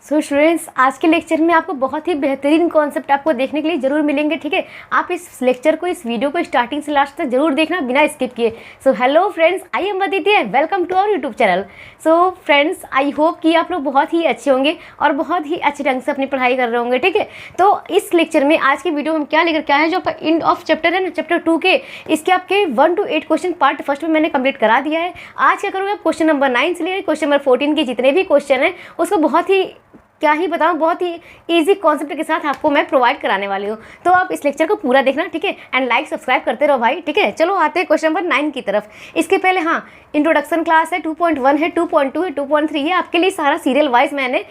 So students, आज के lecture में आपको बहुत ही बेहतरीन कॉन्सेप्ट आपको देखने के लिए जरूर मिलेंगे। ठीक है, आप इस लेक्चर को, इस वीडियो को स्टार्टिंग से लास्ट तक जरूर देखना बिना स्किप किए। So hello friends, I am Aditi and welcome to our YouTube channel. So friends, I hope कि आप लोग बहुत ही अच्छे होंगे और बहुत ही अच्छे ढंग से अपनी पढ़ाई कर रहे होंगे। ठीक है, तो इस लेक्चर में आज की वीडियो में क्या लेकर के आए हैं, जो आपका एंड ऑफ चैप्टर है ना, चैप्टर 2 के, इसके आपके 1 to 8 क्वेश्चन पार्ट फर्स्ट में मैंने कंप्लीट करा दिया है। आज क्या करूँगा, क्वेश्चन नंबर 9 से लेकर क्वेश्चन नंबर 14 के जितने भी क्वेश्चन हैं उसको बहुत ही क्या ही बताऊँ, बहुत ही इजी कॉन्सेप्ट के साथ आपको मैं प्रोवाइड कराने वाली हूँ। तो आप इस लेक्चर को पूरा देखना, ठीक है, एंड लाइक सब्सक्राइब करते रहो भाई। ठीक है, चलो आते हैं क्वेश्चन नंबर 9 की तरफ। इसके पहले हाँ, इंट्रोडक्शन क्लास है, 2.1 है, 2.2 है, 2.3 है। आपके लिए सारा सीरियल वाइज मैंने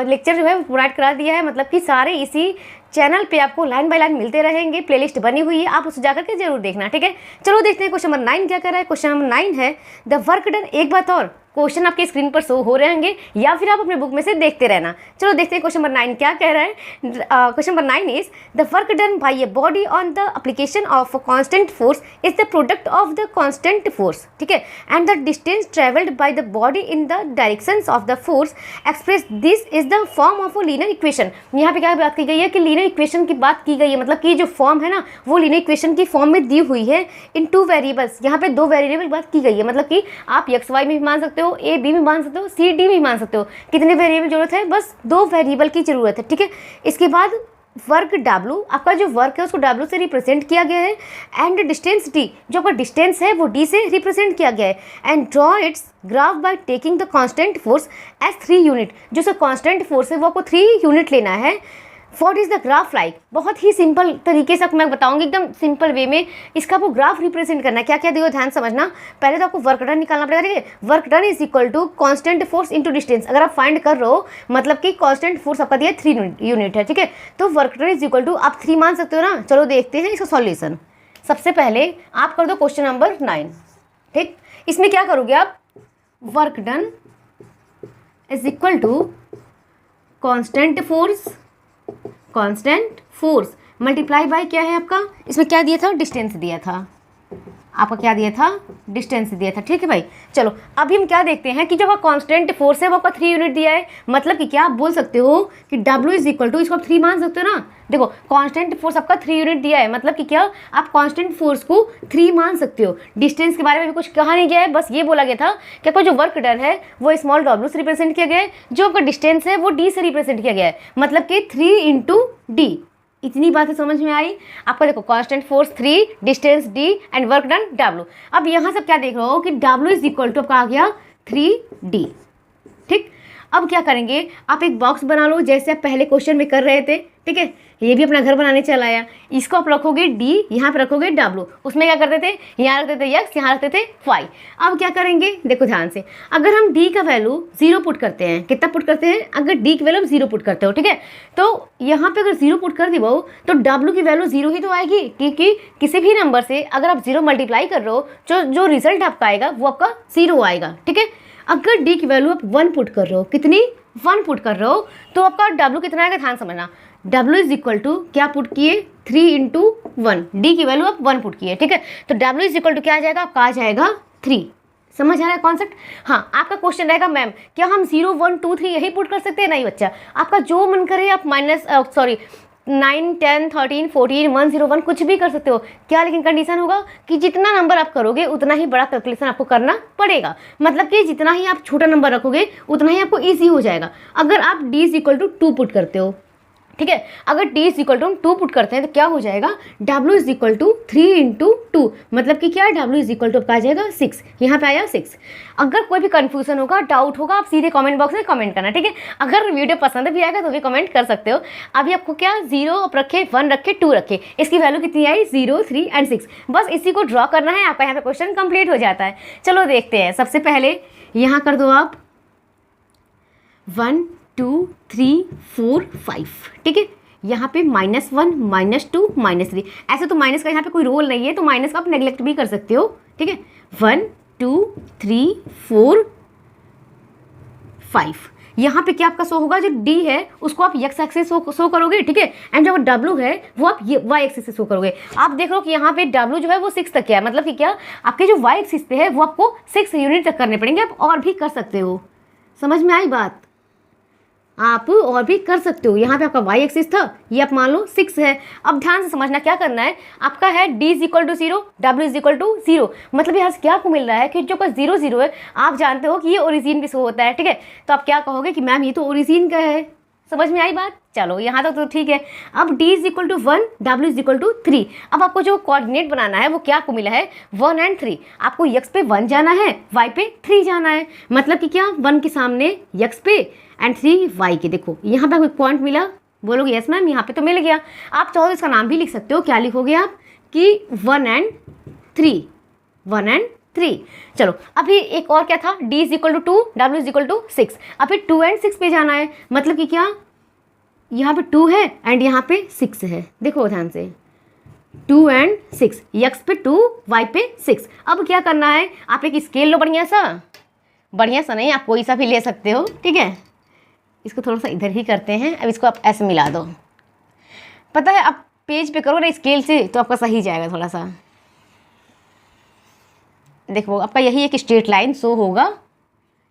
लेक्चर जो है प्रोवाइड करा दिया है, मतलब कि सारे इसी चैनल पे आपको लाइन बाय लाइन मिलते रहेंगे। प्लेलिस्ट बनी हुई है, आप उसे जाकर के जरूर देखना। ठीक है, चलो देखते हैं क्वेश्चन नंबर 9 क्या कर रहा है। क्वेश्चन नंबर 9 है द वर्क डन। एक बात और, क्वेश्चन आपके स्क्रीन पर शो हो रहे होंगे या फिर आप अपने बुक में से देखते रहना। चलो देखते हैं क्वेश्चन नंबर 9 क्या कह रहा है। Question number 9 is the work done by a body on the application of constant force is the product of the constant force. ठीक है, and the distance travelled by the body in the directions of the force express this is the form of a linear equation. यहाँ पे क्या बात की गई है कि लीनियर इक्वेशन की बात की गई है, मतलब कि जो फॉर्म है ना वो लीनियर इक्वेशन की फॉर्म में दी हुई है इन 2 वेरिएबल्स। यहाँ पे 2 वेरिएबल बात की गई है, मतलब कि आप एक्स वाई में भी मान सकते हो, ए बी में मान सकते हो, सी डी में मान सकते हो। कितने वेरिएबल जरूरत है, बस 2 वेरिएबल की जरूरत है। ठीक है, इसके बाद वर्क W, आपका जो वर्क है उसको W से रिप्रेजेंट किया गया है, एंड डिस्टेंस D, जो आपका डिस्टेंस है वो D से रिप्रेजेंट किया गया है, and draw its graph by taking the constant force as 3 unit. जो सर कांस्टेंट फोर्स है वो आपको 3 यूनिट लेना है। What is the graph like, बहुत ही सिंपल तरीके से मैं बताऊंगी, एकदम सिंपल वे में इसका आपको ग्राफ रिप्रेजेंट करना है। क्या क्या दियो, ध्यान समझना। पहले तो आपको वर्क डन निकालना पड़ेगा। ठीक है, work done is equal to constant force into distance. अगर आप फाइंड कर रहे हो, मतलब कि कांस्टेंट फोर्स आपका दिया 3 यूनिट है। ठीक है, तो work done is equal to आप 3 मान सकते हो ना। चलो देखते हैं इसका सॉल्यूशन। सबसे पहले आप कर दो क्वेश्चन नंबर 9। ठीक, इसमें क्या करोगे आप, work done is equal to constant force multiply by क्या है आपका, इसमें क्या दिया था, डिस्टेंस दिया था। आपका क्या दिया था, डिस्टेंस दिया था। ठीक है भाई, चलो अभी हम क्या देखते हैं कि जो आपका कांस्टेंट फोर्स है वो आपका 3 यूनिट दिया है, मतलब कि क्या आप बोल सकते हो कि W इज इक्वल टू, इसको आप 3 मान सकते हो ना। देखो कांस्टेंट फोर्स आपका 3 यूनिट दिया है, मतलब कि क्या आप कांस्टेंट फोर्स को 3 मान सकते हो। डिस्टेंस के बारे में भी कुछ कहा नहीं गया है, बस ये बोला गया था कि आपका जो वर्क डन है वो स्मॉल W से रिप्रेजेंट किया गया है, जो आपका डिस्टेंस है वो D से रिप्रेजेंट किया गया है, मतलब कि 3 इंटू D। इतनी बातें समझ में आई आपका। देखो constant force 3, distance D and work done W। अब यहाँ से क्या देख रहे हो कि W इज इक्वल टू आपका आ गया 3D। ठीक, अब क्या करेंगे, आप एक बॉक्स बना लो जैसे आप पहले क्वेश्चन में कर रहे थे। ठीक है, ये भी अपना घर बनाने चला आया। इसको आप रखोगे D, यहाँ पे रखोगे W। उसमें क्या करते थे, यहाँ रखते थे X, यहाँ रखते थे Y। अब क्या करेंगे, देखो ध्यान से, अगर हम D का वैल्यू 0 पुट करते हैं, कितना पुट करते हैं, अगर D की वैल्यू 0 पुट करते हो, ठीक है, तो यहाँ पे अगर 0 पुट कर दी वो, तो W की वैल्यू 0 ही तो आएगी, क्योंकि किसी भी नंबर से अगर आप 0 मल्टीप्लाई कर रहे हो, जो रिजल्ट आपका आएगा वो आपका 0 आएगा। ठीक है, अगर D की वैल्यू आप 1 पुट कर रहे हो, कितनी, 1 पुट कर रहे हो, तो आपका W कितना आएगा, ध्यान समझना। W इज इक्वल टू क्या पुट किए, 3 इंटू 1, D की वैल्यू आप 1 पुट किए। ठीक है, तो W इज इक्वल टू क्या आ जाएगा, आपका आ जाएगा 3। समझ आ रहा है कॉन्सेप्ट। हाँ, आपका क्वेश्चन रहेगा मैम क्या हम 0 1 2 3 यही पुट कर सकते हैं, नहीं बच्चा, आपका जो मन करे आप 9 10 13 14 101 कुछ भी कर सकते हो। क्या लेकिन कंडीशन होगा कि जितना नंबर आप करोगे उतना ही बड़ा कैलकुलेशन आपको करना पड़ेगा, मतलब कि जितना ही आप छोटा नंबर रखोगे उतना ही आपको ईजी हो जाएगा। अगर आप D is equal to 2 put करते हो, ठीक है, अगर D is equal to 2 put करते हैं तो क्या हो जाएगा, W is equal to 3 into 2, मतलब कि क्या, W इज इक्वल टू आपका आ जाएगा 6। यहाँ पे आया 6। अगर कोई भी कंफ्यूजन होगा, डाउट होगा, आप सीधे कमेंट बॉक्स में कमेंट करना। ठीक है, अगर वीडियो पसंद भी आएगा तो भी कमेंट कर सकते हो। अभी आपको क्या, 0 आप रखे, 1 रखे, 2 रखे, इसकी वैल्यू कितनी आई, 0 3 एंड 6। बस इसी को ड्रॉ करना है, आपका यहाँ पे क्वेश्चन कंप्लीट हो जाता है। चलो देखते हैं। सबसे पहले यहाँ कर दो आप 1 2 3 4 5। ठीक है, यहाँ पे -1 -2 -3, ऐसे तो माइनस का यहाँ पे कोई रोल नहीं है, तो माइनस का आप नेग्लेक्ट भी कर सकते हो। ठीक है, 1 2 3 4 5। यहाँ पे क्या आपका शो होगा, जो D है उसको आप X एक्सिस शो करोगे। ठीक है, एंड जो W है वो आप Y एक्सिस से शो करोगे। आप देख रहे हो कि यहाँ पे W जो है वो 6 तक है, मतलब कि क्या आपके जो Y एक्सिस पे है वो आपको 6 यूनिट तक करने पड़ेंगे। आप और भी कर सकते हो। समझ में आई बात। आप और भी कर सकते हो। यहाँ पे आपका y एक्सिस था, ये आप मान लो 6 है। अब ध्यान से समझना क्या करना है, आपका है d is equal to 0, w is equal to 0। मतलब यहाँ से क्या आपको मिल रहा है कि जो का 0 0 है, आप जानते हो कि ये ओरिजिन भी शो होता है, ठीक है। तो आप क्या कहोगे कि मैम ये तो ओरिजिन का है। समझ में आई बात? चलो यहाँ तक तो ठीक है। अब d is equal to 1, w is equal to 3। अब आपको जो कोऑर्डिनेट बनाना है वो क्या आपको मिला है, 1 एंड 3। आपको x पे 1 जाना है, y पे 3 जाना है। मतलब कि क्या, 1 के सामने x पे एंड 3 y के। देखो यहाँ पे आपको पॉइंट मिला, बोलोगे यस मैम यहाँ पे तो मिल गया। आप चाहो तो इसका नाम भी लिख सकते हो। क्या लिखोगे आप कि 1 एंड 3, 1 एंड 3। चलो अभी एक और क्या था, d is equal to 2, w is equal to 6। अभी 2 एंड 6 पे जाना है। मतलब कि क्या, यहाँ पे 2 है एंड यहाँ पे 6 है। देखो ध्यान से, 2 एंड 6, x पे 2, y पे 6। अब क्या करना है, आप एक स्केल लो, बढ़िया सा नहीं, आप कोई सा भी ले सकते हो, ठीक है। इसको थोड़ा सा इधर ही करते हैं। अब इसको आप ऐसे मिला दो। पता है आप पेज पे करो ना स्केल से तो आपका सही जाएगा थोड़ा सा। देखो आपका यही एक स्ट्रेट लाइन शो होगा,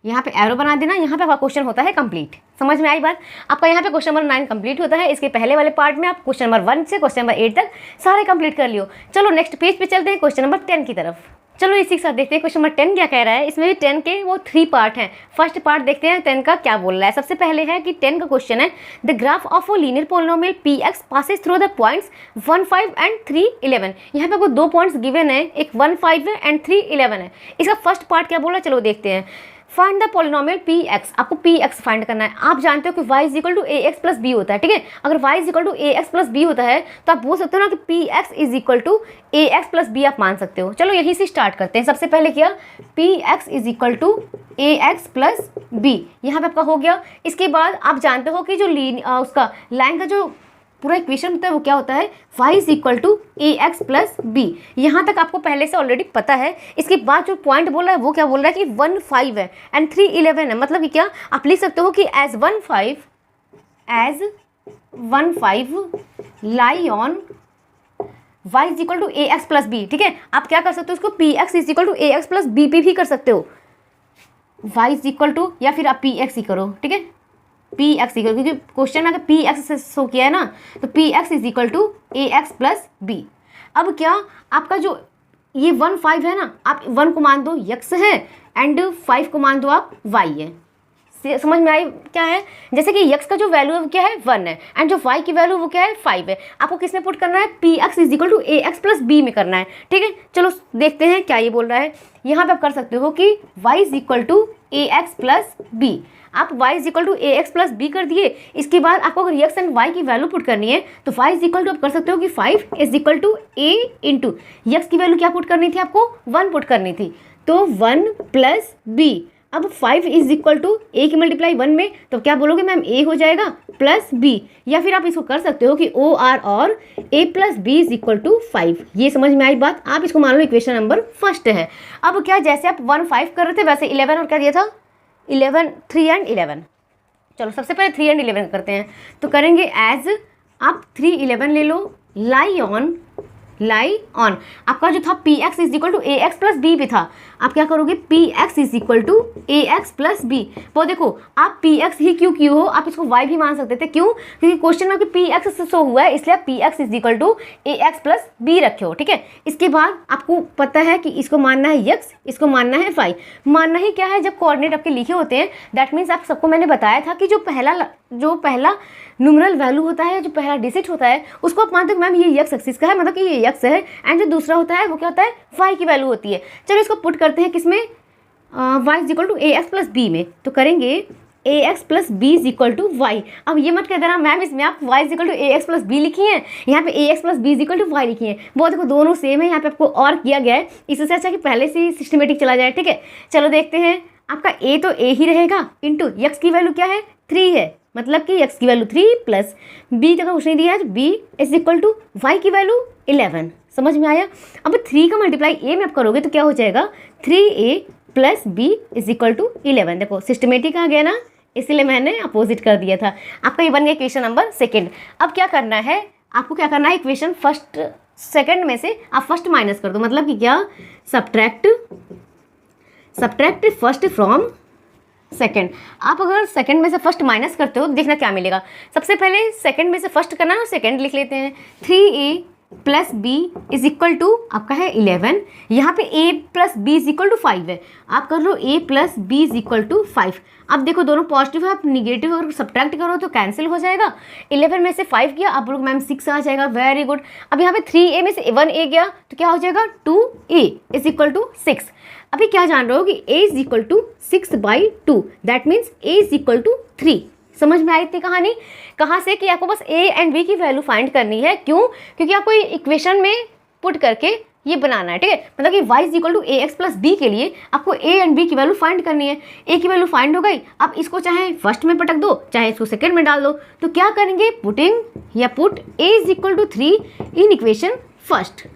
यहाँ पे एरो बना देना। यहाँ पे आपका क्वेश्चन होता है कंप्लीट। समझ में आई बात? आपका यहाँ पे क्वेश्चन नंबर 9 कंप्लीट होता है। इसके पहले वाले पार्ट में आप क्वेश्चन नंबर 1 से क्वेश्चन नंबर 8 तक सारे कंप्लीट कर लियो। चलो नेक्स्ट पेज पे चलते हैं, क्वेश्चन नंबर 10 की तरफ। चलो इसी के साथ देखते हैं क्वेश्चन नंबर 10 क्या कह रहा है। इसमें भी 10 के वो 3 पार्ट हैं। फर्स्ट पार्ट देखते हैं 10 का क्या बोल रहा है। सबसे पहले है कि 10 का क्वेश्चन है, the graph of a linear polynomial px passes through the points 1 5 and 3 11। यहाँ पे आपको 2 पॉइंट्स गिवन है, एक 1 5 है एंड 3 11 है। इसका फर्स्ट पार्ट क्या बोल रहा है, चलो देखते हैं। फाइंड द पोलिनोमियल px, आपको px फाइंड करना है। आप जानते हो कि y is equal to ax plus b होता है, ठीक है। अगर y is equal to ax plus b होता है तो आप बोल सकते हो ना कि px is equal to ax plus b आप मान सकते हो। चलो यहीं से स्टार्ट करते हैं। सबसे पहले क्या, px is equal to ax plus b, यहाँ पे आपका हो गया। इसके बाद आप जानते हो कि जो उसका लाइन का जो पूरा इक्वेशन होता है वो क्या होता है, y is equal to ax plus b। यहाँ तक आपको पहले से ऑलरेडी पता है। इसके बाद जो पॉइंट बोल रहा है वो क्या बोल रहा है कि 1 5 है एंड 3 11 है। मतलब कि क्या, आप लिख सकते हो कि as 1 5 lie on y is equal to ax plus b, ठीक है। आप क्या कर सकते हो, इसको px is equal to ax plus b पे भी कर सकते हो। y इज इक्वल टू, या फिर आप px ही करो, ठीक है, px इक्वल, क्योंकि क्वेश्चन में अगर px से शो किया है ना तो px is equal to ax plus b। अब क्या, आपका जो ये 1 5 है ना, आप 1 को मान दो x है एंड 5 को मान दो आप y है। समझ में आई क्या है? जैसे कि x का जो वैल्यू है वो क्या है, 1 है एंड जो y की वैल्यू वो क्या है, 5 है। आपको किस में पुट करना है, px is equal to ax plus b में करना है, ठीक है। चलो देखते हैं क्या ये बोल रहा है। यहाँ पे आप कर सकते हो कि y is equal to ax plus b। आप y is equal to ax plus b कर दिए। इसके बाद आपको अगर x एंड y की वैल्यू पुट करनी है तो y इज इक्वल टू आप कर सकते हो कि 5 is equal to a into x की वैल्यू क्या पुट करनी थी, आपको 1 पुट करनी थी, तो 1 प्लस b। अब 5 इज इक्वल टू a की मल्टीप्लाई 1 में, तो क्या बोलोगे मैम a हो जाएगा प्लस b। या फिर आप इसको कर सकते हो कि OR और a plus b is equal to 5। ये समझ में आई बात? आप इसको मान लो इक्वेशन नंबर फर्स्ट है। अब क्या, जैसे आप 1 5 कर रहे थे वैसे 11 और क्या दिया था, 11 3 एंड 11। चलो सबसे पहले 3 एंड 11 करते हैं। तो करेंगे एज आप 3 11 ले लो, लाई ऑन आपका जो था px is equal to ax plus b भी था। आप क्या करोगे, px is equal to ax plus b। वो देखो आप px ही क्यों हो, आप इसको y भी मान सकते थे। क्यों? क्योंकि क्वेश्चन में px से शो हुआ है, इसलिए px is equal to ax plus b रखे हो, ठीक है। इसके बाद आपको पता है कि इसको मानना है x, इसको मानना है y। मानना ही क्या है, जब कोऑर्डिनेट आपके लिखे होते हैं दैट मीन्स आप सबको मैंने बताया था कि जो पहला न्यूमरल वैल्यू होता है, जो पहला डिजिट होता है उसको आप मानते हो मैम ये x एक्सिस का है, मतलब कि ये x है एंड जो दूसरा होता है वो क्या होता है, y की वैल्यू होती है। चलो इसको पुट करते हैं किसमें, y is equal to ax plus b में। तो करेंगे ax plus B is equal to y. अब ये मत कह देना मैम इसमें आप y is equal to ax plus b लिखी हैं, यहाँ पे ax plus B is equal to y लिखी है। वो देखो दोनों सेम है, यहाँ पे आपको और किया गया है, इससे अच्छा कि पहले से ही सिस्टमेटिक चला जाए, ठीक है। चलो देखते हैं, आपका a तो a ही रहेगा इंटू x की वैल्यू क्या है, 3 है, मतलब कि x की वैल्यू 3 प्लस b का कुछ नहीं दिया है, b is equal to y की वैल्यू 11। समझ में आया? अब 3 का मल्टीप्लाई a में आप करोगे तो क्या हो जाएगा, 3a plus b is equal to 11। देखो सिस्टमेटिक आ गया ना, इसलिए मैंने अपोजिट कर दिया था। आपका ये बन गया इक्वेशन नंबर सेकंड। अब क्या करना है, आपको क्या करना है, इक्वेशन फर्स्ट सेकंड में से आप फर्स्ट माइनस कर दो। मतलब कि क्या, सब्ट्रैक्ट फर्स्ट फ्रॉम सेकंड। आप अगर सेकंड में से फर्स्ट माइनस करते हो तो देखना क्या मिलेगा। सबसे पहले सेकंड में से फर्स्ट करना है, सेकंड लिख लेते हैं। 3a plus B is equal to आपका है 11। यहाँ पे a plus B is equal to 5 है। आप कर लो a plus B is equal to 5। अब देखो दोनों पॉजिटिव है, आप निगेटिव और सब्ट्रैक्ट करो तो कैंसिल हो जाएगा। 11 में से 5 गया, आप लोग मैम 6 आ जाएगा। Very good. अब यहाँ पे 3a में से 1a गया तो क्या हो जाएगा 2a इज इक्वल टू 6। अभी क्या जान रहे हो कि a is equal to 6/2, that means a is equal to 3। समझ में आई थी कहानी? कहाँ से कि आपको बस a एंड b की वैल्यू फाइंड करनी है। क्यों? क्योंकि आपको इक्वेशन में पुट करके ये बनाना है, ठीक है। मतलब कि y is equal to A x plus b के लिए आपको a एंड b की वैल्यू फाइंड करनी है। a की वैल्यू फाइंड हो गई, अब इसको चाहे फर्स्ट में पटक दो चाहे इसको सेकंड में डाल दो। तो क्या करेंगे, पुटिंग या put a is equal to 3 in equation first.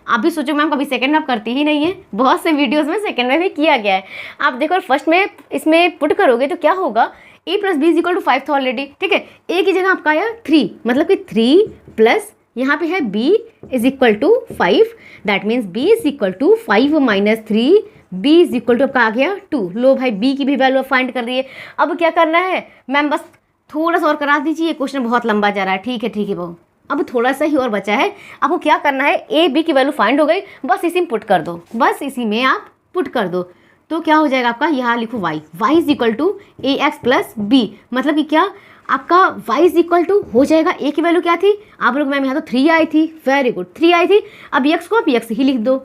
आप भी सोचो मैम कभी सेकंड में आप करती ही नहीं है, बहुत से वीडियोस में सेकंड में भी किया गया है। आप देखो फर्स्ट में इसमें पुट करोगे तो क्या होगा, a plus B is equal to 5 था ऑलरेडी, ठीक है। a की जगह आपका आया 3, मतलब कि 3 प्लस यहाँ पे है b is equal to 5, that means b is equal to 5 minus 3, b is equal to आपका आ गया 2। लो भाई b की भी वैल्यू फाइंड कर रही है। अब क्या करना है मैम, बस थोड़ा सा और करा दीजिए, क्वेश्चन बहुत लंबा जा रहा है। ठीक है बहू, अब थोड़ा सा ही और बचा है। आपको क्या करना है, a b की वैल्यू फाइंड हो गई, बस इसी में पुट कर दो, बस इसी में आप पुट कर दो। तो क्या हो जाएगा आपका, यहाँ लिखो y is equal to A x plus B, मतलब कि क्या आपका y इज इक्वल टू हो जाएगा, a की वैल्यू क्या थी आप लोग मैम यहाँ तो 3 आई थी। वेरी गुड, 3 आई थी। अब x को आप x ही लिख दो।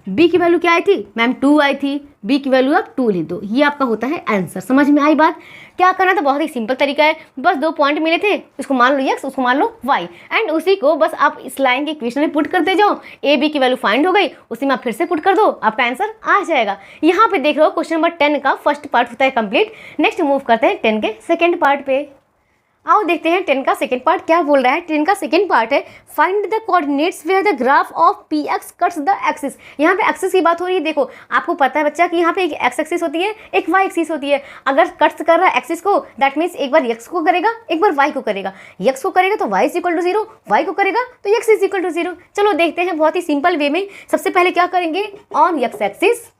b की वैल्यू क्या आई थी मैम 2 आई थी, b की वैल्यू आप 2 लिख दो। ये आपका होता है आंसर। समझ में आई बात? क्या करना था, बहुत ही सिंपल तरीका है। बस 2 पॉइंट मिले थे, इसको मान लो x, उसको मान लो y, एंड उसी को बस आप इस लाइन के इक्वेशन में पुट करते जाओ। a b की वैल्यू फाइंड हो गई, उसी में आप फिर से पुट कर दो, आपका आंसर आ जाएगा। यहाँ पे देख लो क्वेश्चन नंबर 10 का फर्स्ट पार्ट होता है कंप्लीट। नेक्स्ट मूव करते हैं 10 के सेकेंड पार्ट पे। आओ देखते हैं 10 का सेकेंड पार्ट क्या बोल रहा है। 10 का सेकेंड पार्ट है find the coordinates where the graph of p x cuts the axis. यहाँ पे एक्सिस की बात हो रही है। देखो आपको पता है बच्चा कि यहाँ पे एक एक्स एक्सिस होती है, एक वाई एक्सिस होती है। अगर कट्स कर रहा है एक्सिस को, दैट मीन्स एक बार एक्स को करेगा, एक बार वाई को करेगा। एक्स को करेगा तो y is equal to 0, y को करेगा तो एक्स इज इक्वल टू 0। चलो देखते हैं बहुत ही सिंपल वे में। सबसे पहले क्या करेंगे, on x axis,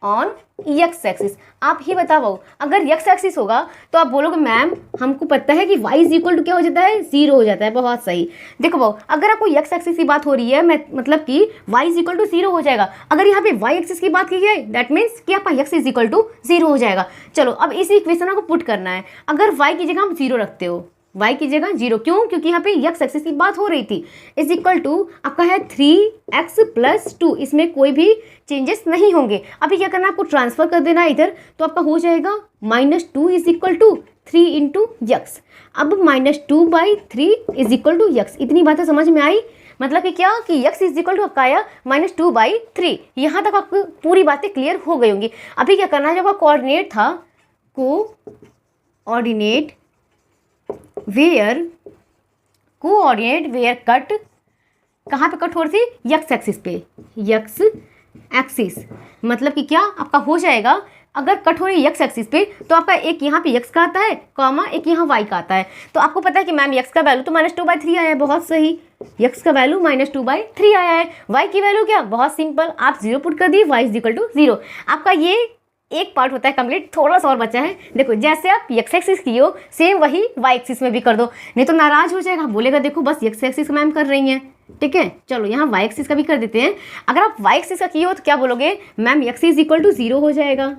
on x axis. आप ही बताओ, अगर एक्स एक्सिस होगा तो आप बोलोगे मैम हमको पता है कि y इज इक्वल टू क्या हो जाता है, 0 हो जाता है। बहुत सही। देखो भाऊ, अगर आपको एक्स एक्सिस की बात हो रही है, मतलब कि y इज इक्वल टू 0 हो जाएगा। अगर यहाँ पे y एक्सिस की बात की जाए, दैट मीन्स कि आपका x इज इक्वल टू 0 हो जाएगा। चलो अब इसी इक्वेशन को पुट करना है। अगर y की जगह हम 0 रखते हो, y की जगह 0, क्यों? क्योंकि यहाँ पे x एक्सिस की बात हो रही थी। इज इक्वल टू आपका है 3x प्लस 2, इसमें कोई भी चेंजेस नहीं होंगे। अभी क्या करना है, आपको ट्रांसफर कर देना है इधर, तो आपका हो जाएगा -2 is equal to 3 into x. अब -2/3 इज इक्वल टू एक्स। इतनी बातें समझ में आई? मतलब कि क्या कि x इज इक्वल टू आपका आया -2/3। यहाँ तक आपको पूरी बातें क्लियर हो गई होंगी। अभी क्या करना है, जब आपका कोऑर्डिनेट था, कोऑर्डिनेट वेयर कट, कहाँ पे कट हो रही थी, एक्स एक्सिस पे, एक्स एक्सिस। मतलब कि क्या आपका हो जाएगा, अगर कट हो रही है एक्स एक्सिस पे तो आपका एक यहाँ पे एक्स का आता है, कॉमा एक यहाँ वाई का आता है। तो आपको पता है कि मैम एक्स का वैल्यू तो -2/3 आया है। बहुत सही, एक्स का वैल्यू -2/3 आया है। वाई की वैल्यू क्या, बहुत सिंपल, आप 0 पुट कर दिए, वाई इज इक्वल टू 0। आपका ये एक पार्ट होता है कंप्लीट। थोड़ा सा और बचा है। देखो जैसे आप एक्स एक्सिस की हो, सेम वही वाई एक्सिस में भी कर दो, नहीं तो नाराज हो जाएगा, बोलेगा देखो बस एक्स एक्सिस मैम कर रही हैं। ठीक है, चलो यहाँ वाई एक्सिस का भी कर देते हैं। अगर आप वाई एक्सिस का किए हो तो क्या बोलोगे ma'am, x is equal to 0 हो जाएगा,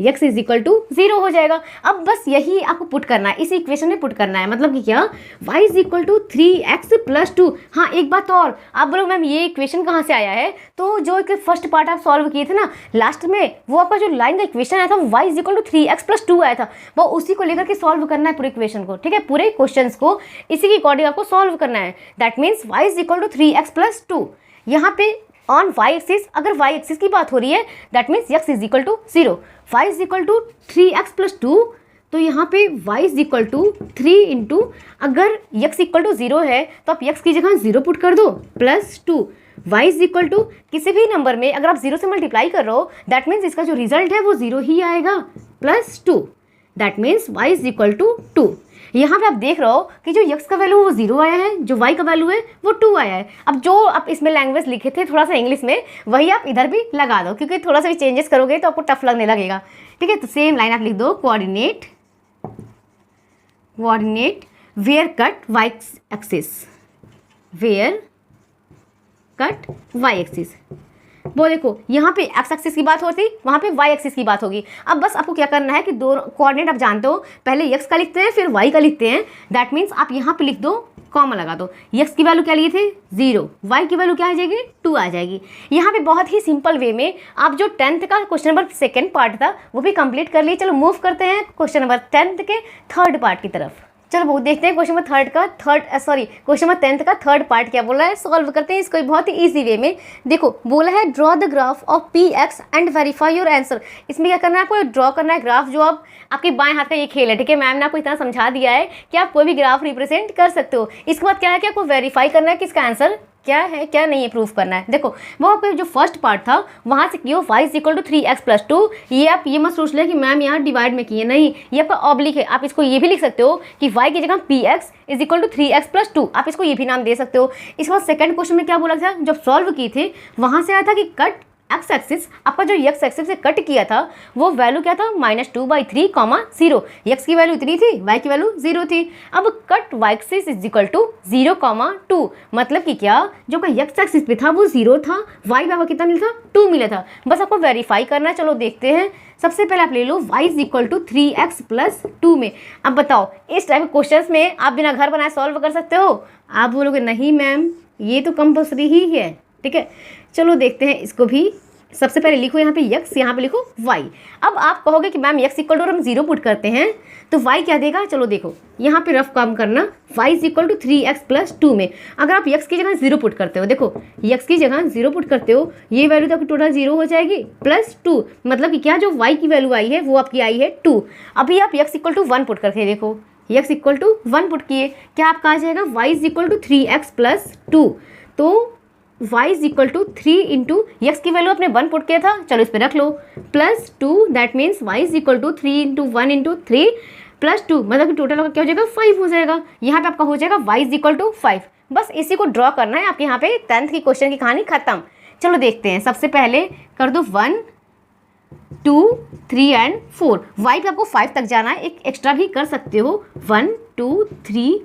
x इज इक्वल टू 0 हो जाएगा। अब बस यही आपको पुट करना है, इसी इक्वेशन में पुट करना है। मतलब कि क्या, y is equal to 3x plus 2। हाँ एक बात और, आप बोलो मैम ये इक्वेशन कहाँ से आया है, तो जो एक फर्स्ट पार्ट आप सॉल्व किए थे ना लास्ट में, वो आपका जो लाइन का इक्वेशन आया था वो y is equal to 3x plus 2 आया था, वो उसी को लेकर के सॉल्व करना है पूरे इक्वेशन को। ठीक है, पूरे क्वेश्चन को इसी के अकॉर्डिंग आपको सॉल्व करना है। That means y is equal to 3x plus 2। यहाँ पे ऑन y एक्सिस, अगर y एक्सिस की बात हो रही है, that means x is equal to 0, y is equal to 3x plus 2। तो यहाँ पे y is equal to 3 into, अगर x इक्वल टू 0 है तो आप x की जगह 0 पुट कर दो, plus 2। y is equal to किसी भी नंबर में अगर आप 0 से मल्टीप्लाई कर रहे हो, दैट मीन्स इसका जो रिजल्ट है वो 0 ही आएगा, plus 2। That means y is equal to 2। यहाँ पे आप देख रहे हो कि जो x का वैल्यू वो 0 आया है, जो y का वैल्यू है वो 2 आया है। अब जो आप इसमें लैंग्वेज लिखे थे थोड़ा सा इंग्लिश में, वही आप इधर भी लगा दो, क्योंकि थोड़ा सा भी चेंजेस करोगे तो आपको टफ लगने लगेगा। ठीक है, तो सेम लाइन आप लिख दो, coordinate where cut y axis, where cut y axis. वो देखो यहाँ पे x एक्सिस की बात होती, वहाँ पे y एक्सिस की बात होगी। अब बस आपको क्या करना है कि दोनों कोऑर्डिनेट आप जानते हो, पहले x का लिखते हैं फिर y का लिखते हैं। दैट मीन्स आप यहाँ पे लिख दो, कॉमा लगा दो। x की वैल्यू क्या लिए थे 0, y की वैल्यू क्या आ जाएगी 2 आ जाएगी। यहाँ पे बहुत ही सिंपल वे में आप जो 10th का क्वेश्चन नंबर सेकेंड पार्ट था वो भी कंप्लीट कर लिए। चलो मूव करते हैं क्वेश्चन नंबर 10th के थर्ड पार्ट की तरफ। चलो वो देखते हैं क्वेश्चन नंबर 10th का थर्ड पार्ट क्या बोला है, सॉल्व करते हैं इसको बहुत ही इजी वे में। देखो बोला है draw the graph of p x and verify your answer. इसमें क्या करना है, आपको ड्रॉ करना है ग्राफ, जो आप आपके बाएं हाथ का ये खेल है। ठीक है, मैम ने आपको इतना समझा दिया है कि आप कोई भी ग्राफ रिप्रेजेंट कर सकते हो। इसके बाद क्या है कि आपको वेरीफाई करना है कि इसका आंसर क्या है क्या नहीं है, प्रूफ करना है। देखो वो आपका जो फर्स्ट पार्ट था वहाँ से किया y = 3x+2। ये आप ये मत सोच ले कि मैम यहाँ डिवाइड में किए, नहीं, ये आपका ऑब्लिक है। आप इसको ये भी लिख सकते हो कि y की जगह px = 3x+2, आप इसको ये भी नाम दे सकते हो। इसके बाद सेकंड क्वेश्चन में क्या बोला था, जब सॉल्व की थी वहाँ से आया था कि कट एक्स एक्सिस, आपका जो x एक्सिस से कट किया था वो वैल्यू क्या था -2/3, 0। x की वैल्यू इतनी थी, y की वैल्यू 0 थी। अब कट y एक्सिस = 0,2, मतलब कि क्या, जो का x एक्सिस पे था वो 0 था, y पे कितना मिला था 2 मिला था। बस आपको वेरीफाई करना है। चलो देखते हैं। सबसे पहले आप ले लो y = 3x+2 में। अब बताओ इस टाइप के क्वेश्चंस में आप बिना घर बनाए सॉल्व कर सकते हो? आप बोलोगे नहीं मैम ये तो कंपल्सरी ही है। ठीक है, चलो देखते हैं इसको भी। सबसे पहले लिखो यहाँ पे x, यहाँ पे लिखो y। अब आप कहोगे कि मैम x = हम 0 पुट करते हैं तो y क्या देगा। चलो देखो यहाँ पे रफ काम करना, y = 3x+2 में अगर आप x की जगह 0 पुट करते हो, देखो x की जगह 0 पुट करते हो, ये वैल्यू तो आपकी टोटल 0 हो जाएगी, +2, मतलब कि क्या, जो y की वैल्यू आई है वो आपकी आई है 2। अभी आप x = 1 पुट करते हैं, देखो x = 1 पुट किए, क्या आपका आ जाएगा y = 3x+2। तो y = 3 इंटू x की वैल्यू आपने 1 पुट किया था, चलो इस पर रख लो, +2, दैट मीन्स y = 3 × 1 × 3 +2, मतलब कि टोटल आपका क्या हो जाएगा 5 हो जाएगा। यहाँ पे आपका हो जाएगा y = 5। बस इसी को ड्रॉ करना है, आपके यहाँ पे 10th की क्वेश्चन की कहानी खत्म। चलो देखते हैं। सबसे पहले कर दो 1 2 3 एंड 4। y पे आपको 5 तक जाना है, एक एक्स्ट्रा भी कर सकते हो, 1 2 3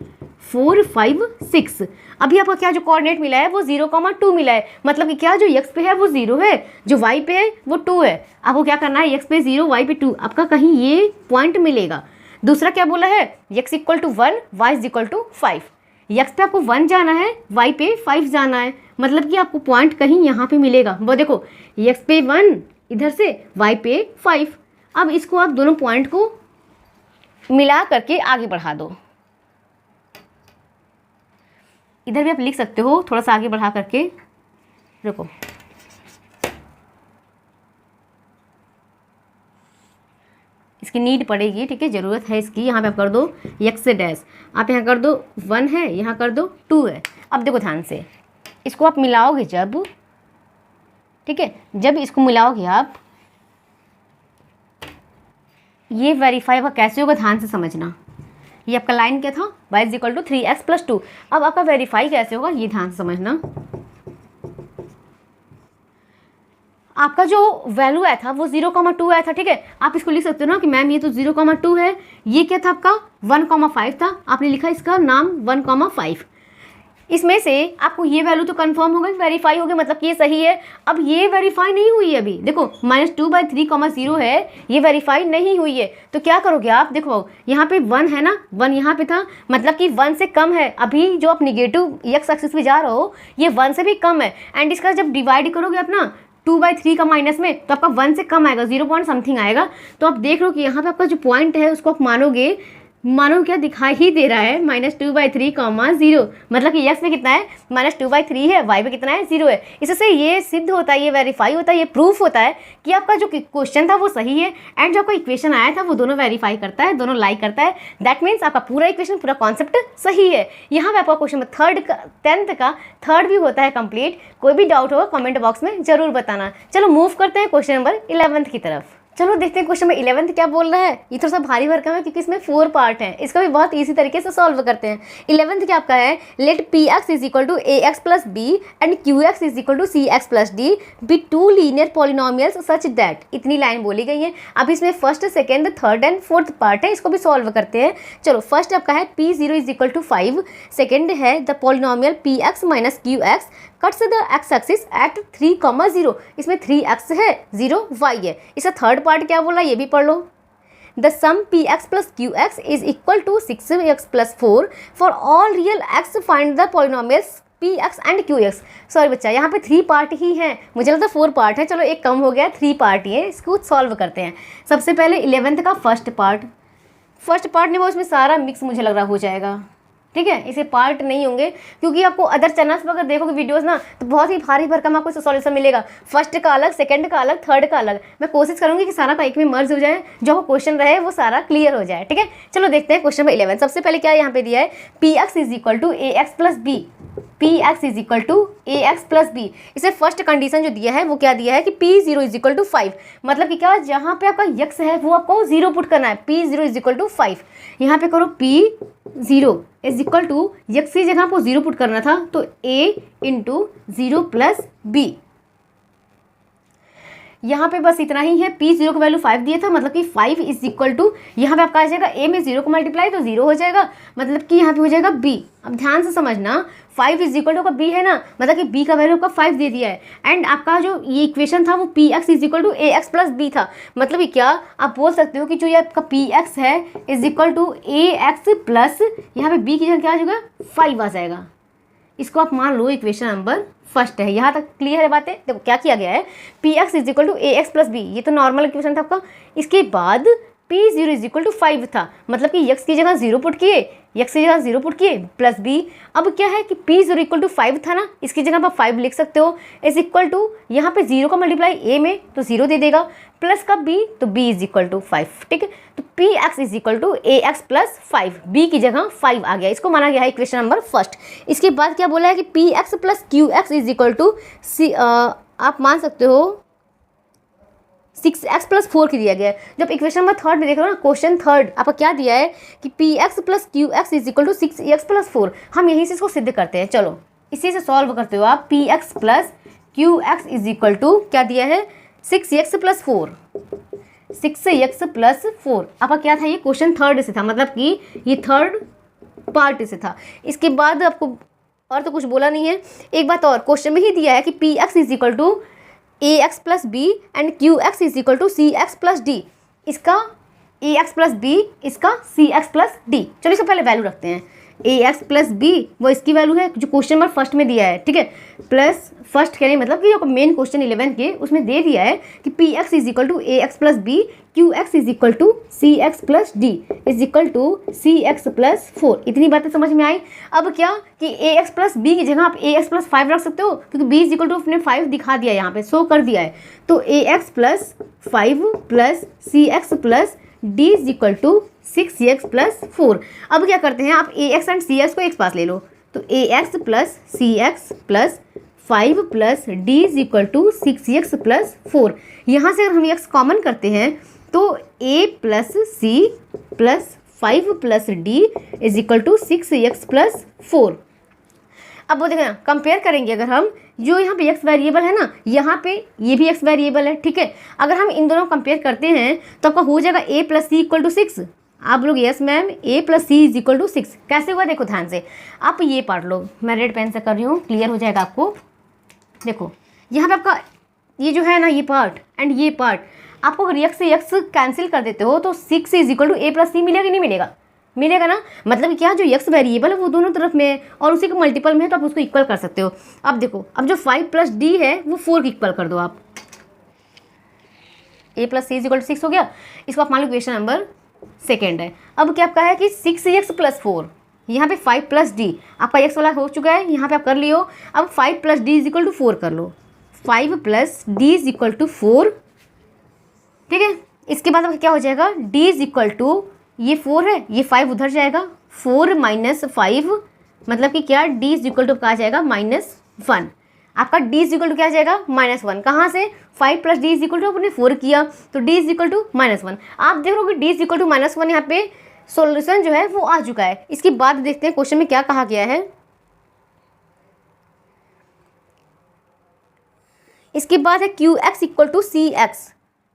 4 5 6। अभी आपका क्या जो कोऑर्डिनेट मिला है वो 0,2 मिला है, मतलब कि क्या, जो x पे है वो 0 है, जो y पे है वो 2 है। आपको क्या करना है, x पे 0 y पे 2, आपका कहीं ये पॉइंट मिलेगा। दूसरा क्या बोला है, x = 1 y = 5। x पे आपको 1 जाना है, y पे 5 जाना है, मतलब कि आपको पॉइंट कहीं यहाँ पे मिलेगा। वो देखो x पे 1 इधर से, y पे 5। अब इसको आप दोनों पॉइंट को मिला करके आगे बढ़ा दो। इधर भी आप लिख सकते हो थोड़ा सा आगे बढ़ा करके, रुको, इसकी नीड पड़ेगी। ठीक है, ज़रूरत है इसकी। यहाँ पे आप कर दो x से डैश, आप यहाँ कर दो 1 है, यहाँ कर दो 2 है। अब देखो ध्यान से, इसको आप मिलाओगे जब, ठीक है, जब इसको मिलाओगे आप, ये वेरीफाई आपका कैसे होगा ध्यान से समझना। ये आपका लाइन क्या था, y = 3x+2। अब आपका वेरीफाई कैसे होगा ये ध्यान से समझना। आपका जो वैल्यू आया था वो 0,2 आया था। ठीक है, आप इसको लिख सकते हो ना कि मैम ये तो 0,2 है। ये क्या था आपका 1,5 था, आपने लिखा इसका नाम 1,5। इसमें से आपको ये वैल्यू तो कंफर्म हो गई, वेरीफाई हो गई, मतलब कि ये सही है। अब ये वेरीफाई नहीं हुई है अभी, देखो -2/3,0 है, ये वेरीफाई नहीं हुई है। तो क्या करोगे आप, देखो यहाँ पे 1 है ना, 1 यहाँ पे था, मतलब कि 1 से कम है। अभी जो आप निगेटिव x एक्सिस पे जा रहे हो ये 1 से भी कम है। एंड इसका जब डिवाइड करोगे आप ना 2/3 का माइनस में, तो आपका 1 से कम आएगा, 0 पॉइंट समथिंग आएगा। तो आप देख लो कि यहाँ पे आपका जो पॉइंट है उसको आप मानोगे, मानो क्या दिखाई ही दे रहा है, -2/3, मतलब कि x में कितना है -2/3 है, y पे कितना है 0 है। इससे ये सिद्ध होता है, ये वेरीफाई होता है, ये प्रूफ होता है कि आपका जो क्वेश्चन था वो सही है एंड जो आपका इक्वेशन आया था वो दोनों वेरीफाई करता है, दोनों लाइक करता है। दैट मीन्स आपका पूरा इक्वेशन, पूरा कॉन्सेप्ट सही है। यहाँ पे आपका क्वेश्चन 10th का थर्ड भी होता है कंप्लीट। कोई भी डाउट होगा कमेंट बॉक्स में जरूर बताना। चलो मूव करते हैं क्वेश्चन नंबर 11th की तरफ। चलो देखते हैं क्वेश्चन नंबर 11 क्या बोल रहा है। ये थोड़ा सा भारी भरकम है क्योंकि इसमें 4 पार्ट हैं, इसका भी बहुत इजी तरीके से सॉल्व करते हैं। 11 क्या आपका है, let P x is equal to A x plus B and Q x is equal to C x plus D be 2 linear polynomials such that. इतनी लाइन बोली गई है। अब इसमें first, second, third and fourth part है, इसको भी solve करते हैं। चलो फर्स्ट आपका है P0 is equal to 5, second है the polynomial p x minus q x cuts the x axis at 3,0। इसमें 3x है, 0 y है। इसका थर्ड पार्ट क्या बोला ये भी पढ़ लो। The sum p x plus Q x is equal to 6x plus 4 for all real x find the polynomials p x and Q x. Sorry बच्चा, यहाँ पे 3 पार्ट ही हैं, मुझे लगता है 4 पार्ट है। चलो एक कम हो गया, 3 पार्ट ही है, इसको सॉल्व करते हैं। सबसे पहले 11th का फर्स्ट पार्ट नहीं, वो इसमें सारा मिक्स मुझे लग रहा हो जाएगा, ठीक है। इसे पार्ट नहीं होंगे क्योंकि आपको अदर चैनल्स पर अगर देखोगे वीडियोस ना तो बहुत ही भारी भरकम आपको सॉल्यूशन मिलेगा। फर्स्ट का अलग, सेकंड का अलग, थर्ड का अलग। मैं कोशिश करूंगी कि सारा एक में मर्ज हो जाए, जो क्वेश्चन रहे वो सारा क्लियर हो जाए, ठीक है। चलो देखते हैं क्वेश्चन नंबर 11। सबसे पहले क्या यहाँ पे दिया है, P x is equal to A x plus B, P x is equal to A x plus B. इसे फर्स्ट कंडीशन जो दिया है वो क्या दिया है कि P0 इज इक्वल टू 5, मतलब कि क्या, जहाँ पे आपका यक्स है वो आपको 0 पुट करना है। P0 इज इक्वल टू 5, यहाँ पे करो P0 is equal to x की जगह आपको 0 पुट करना था, तो A इंटू 0 प्लस बी। यहाँ पे बस इतना ही है। P0 का वैल्यू 5 दिया था, मतलब कि 5 इज इक्वल टू, यहाँ पे आपका आ जाएगा A में 0 को मल्टीप्लाई तो 0 हो जाएगा, मतलब कि यहाँ पे हो जाएगा B। अब ध्यान से समझना, 5 इज इक्वल टू का B है ना, मतलब कि B का वैल्यू आपका 5 दे दिया है। एंड आपका जो ये इक्वेशन था वो P x is equal to A x plus B था, मतलब कि क्या आप बोल सकते हो कि जो ये आपका पी एक्स है is equal to A x plus, यहाँ पे B की जगह क्या आ जाएगा 5 आ जाएगा। इसको आप मान लो इक्वेशन नंबर फर्स्ट है। यहाँ तक क्लियर है बातें। देखो क्या किया गया है, P x is equal to A x plus B, ये तो नॉर्मल इक्वेशन था आपका। इसके बाद P0 इज इक्वल टू 5 था, मतलब कि यक्स की जगह 0 पुट किए, यक्स की जगह 0 पुट किए प्लस बी। अब क्या है कि P0 इक्वल टू 5 था ना, इसकी जगह आप 5 लिख सकते हो, इज इक्वल टू यहाँ पे 0 का मल्टीप्लाई A में तो 0 दे देगा, प्लस का B तो B इज इक्वल टू 5, ठीक है। तो P x is equal to A x plus 5, B की जगह 5 आ गया, इसको माना गया है इक्वेशन नंबर फर्स्ट। इसके बाद क्या बोला है कि P x plus Q x is equal to आप मान सकते हो 6x प्लस 4 की दिया गया है। जब इक्वेशन नंबर थर्ड में देख रहे हो ना, क्वेश्चन थर्ड आपका क्या दिया है कि P x plus Q x is equal to 6x plus 4। हम यहीं से इसको सिद्ध करते हैं। चलो इसी से सॉल्व करते हो आप। P x plus Q x is equal to क्या दिया है 6x प्लस 4, 6x प्लस 4 आपका क्या था, ये क्वेश्चन थर्ड से था, मतलब कि ये थर्ड पार्ट से था। इसके बाद आपको और तो कुछ बोला नहीं है। एक बात और, क्वेश्चन में ही दिया है कि P x is equal to A x plus B and Q x is equal to C x plus D. इसका ए एक्स प्लस बी, इसका सी एक्स प्लस डी। चलो इसका पहले वैल्यू रखते हैं। ए एक्स प्लस बी वो इसकी वैल्यू है जो क्वेश्चन नंबर फर्स्ट में दिया है, ठीक है। प्लस फर्स्ट कहने मतलब कि जो मेन क्वेश्चन 11 के उसमें दे दिया है कि P x is equal to A x plus B, Q x is equal to C x plus D is equal to C x plus 4। इतनी बातें समझ में आई। अब क्या कि ए एक्स प्लस बी की जगह आप ए एक्स प्लस 5 रख सकते हो, क्योंकि बी इज इक्वल टू अपने 5 दिखा दिया, यहाँ पे शो कर दिया है। तो a x plus 5 plus c x plus D is equal to 6x plus 4। अब क्या करते हैं, आप a x and c x को एक पास ले लो, तो a x plus c x plus 5 plus D is equal to 6x plus 4। यहाँ से अगर हम x कॉमन करते हैं तो a plus C plus 5 plus D is equal to 6x plus 4। अब वो देखना कंपेयर करेंगे, अगर हम जो यहाँ पे x वेरिएबल है ना, यहाँ पे ये भी x वेरिएबल है, ठीक है। अगर हम इन दोनों कंपेयर करते हैं तो आपका हो जाएगा a plus C equal to 6। आप लोग yes ma'am, a plus C is equal to 6 कैसे हुआ देखो ध्यान से। आप ये पार्ट लो, मैं रेड पेन से कर रही हूँ, क्लियर हो जाएगा आपको। देखो यहाँ पे आपका ये जो है ना ये पार्ट एंड ये पार्ट, आपको अगर x से x कैंसिल कर देते हो तो 6 is equal to a plus c मिलेगा कि नहीं मिलेगा, मिलेगा ना। मतलब क्या जो x वेरिएबल है वो दोनों तरफ में है और उसी के मल्टीपल में है, तो आप उसको इक्वल कर सकते हो। अब देखो, अब जो 5 प्लस डी है वो 4 की इक्वल कर दो आप, a plus C is equal to 6 हो गया। इसको आप मान लो इक्वेशन नंबर सेकेंड है। अब क्या आपका है कि 6x प्लस 4, यहाँ पे 5 प्लस डी आपका x वाला हो चुका है, यहाँ पे आप कर लियो। अब 5 plus D is equal to 4 कर लो, 5 plus D is equal to 4, ठीक है। इसके बाद अब क्या हो जाएगा, d इज इक्वल टू ये 4 है, ये 5 उधर जाएगा, 4 माइनस 5 मतलब कि क्या d इज इक्वल टू कहा जाएगा -1। आपका d इज इक्वल टू क्या आ जाएगा -1। कहाँ से 5 plus D is equal to अपने 4 किया तो d इज इक्वल टू -1। आप देख रहे हो कि d इज इक्वल टू -1 यहाँ पे सॉल्यूशन जो है वो आ चुका है। इसके बाद देखते हैं क्वेश्चन में क्या कहा गया है। इसके बाद है QX equal to CX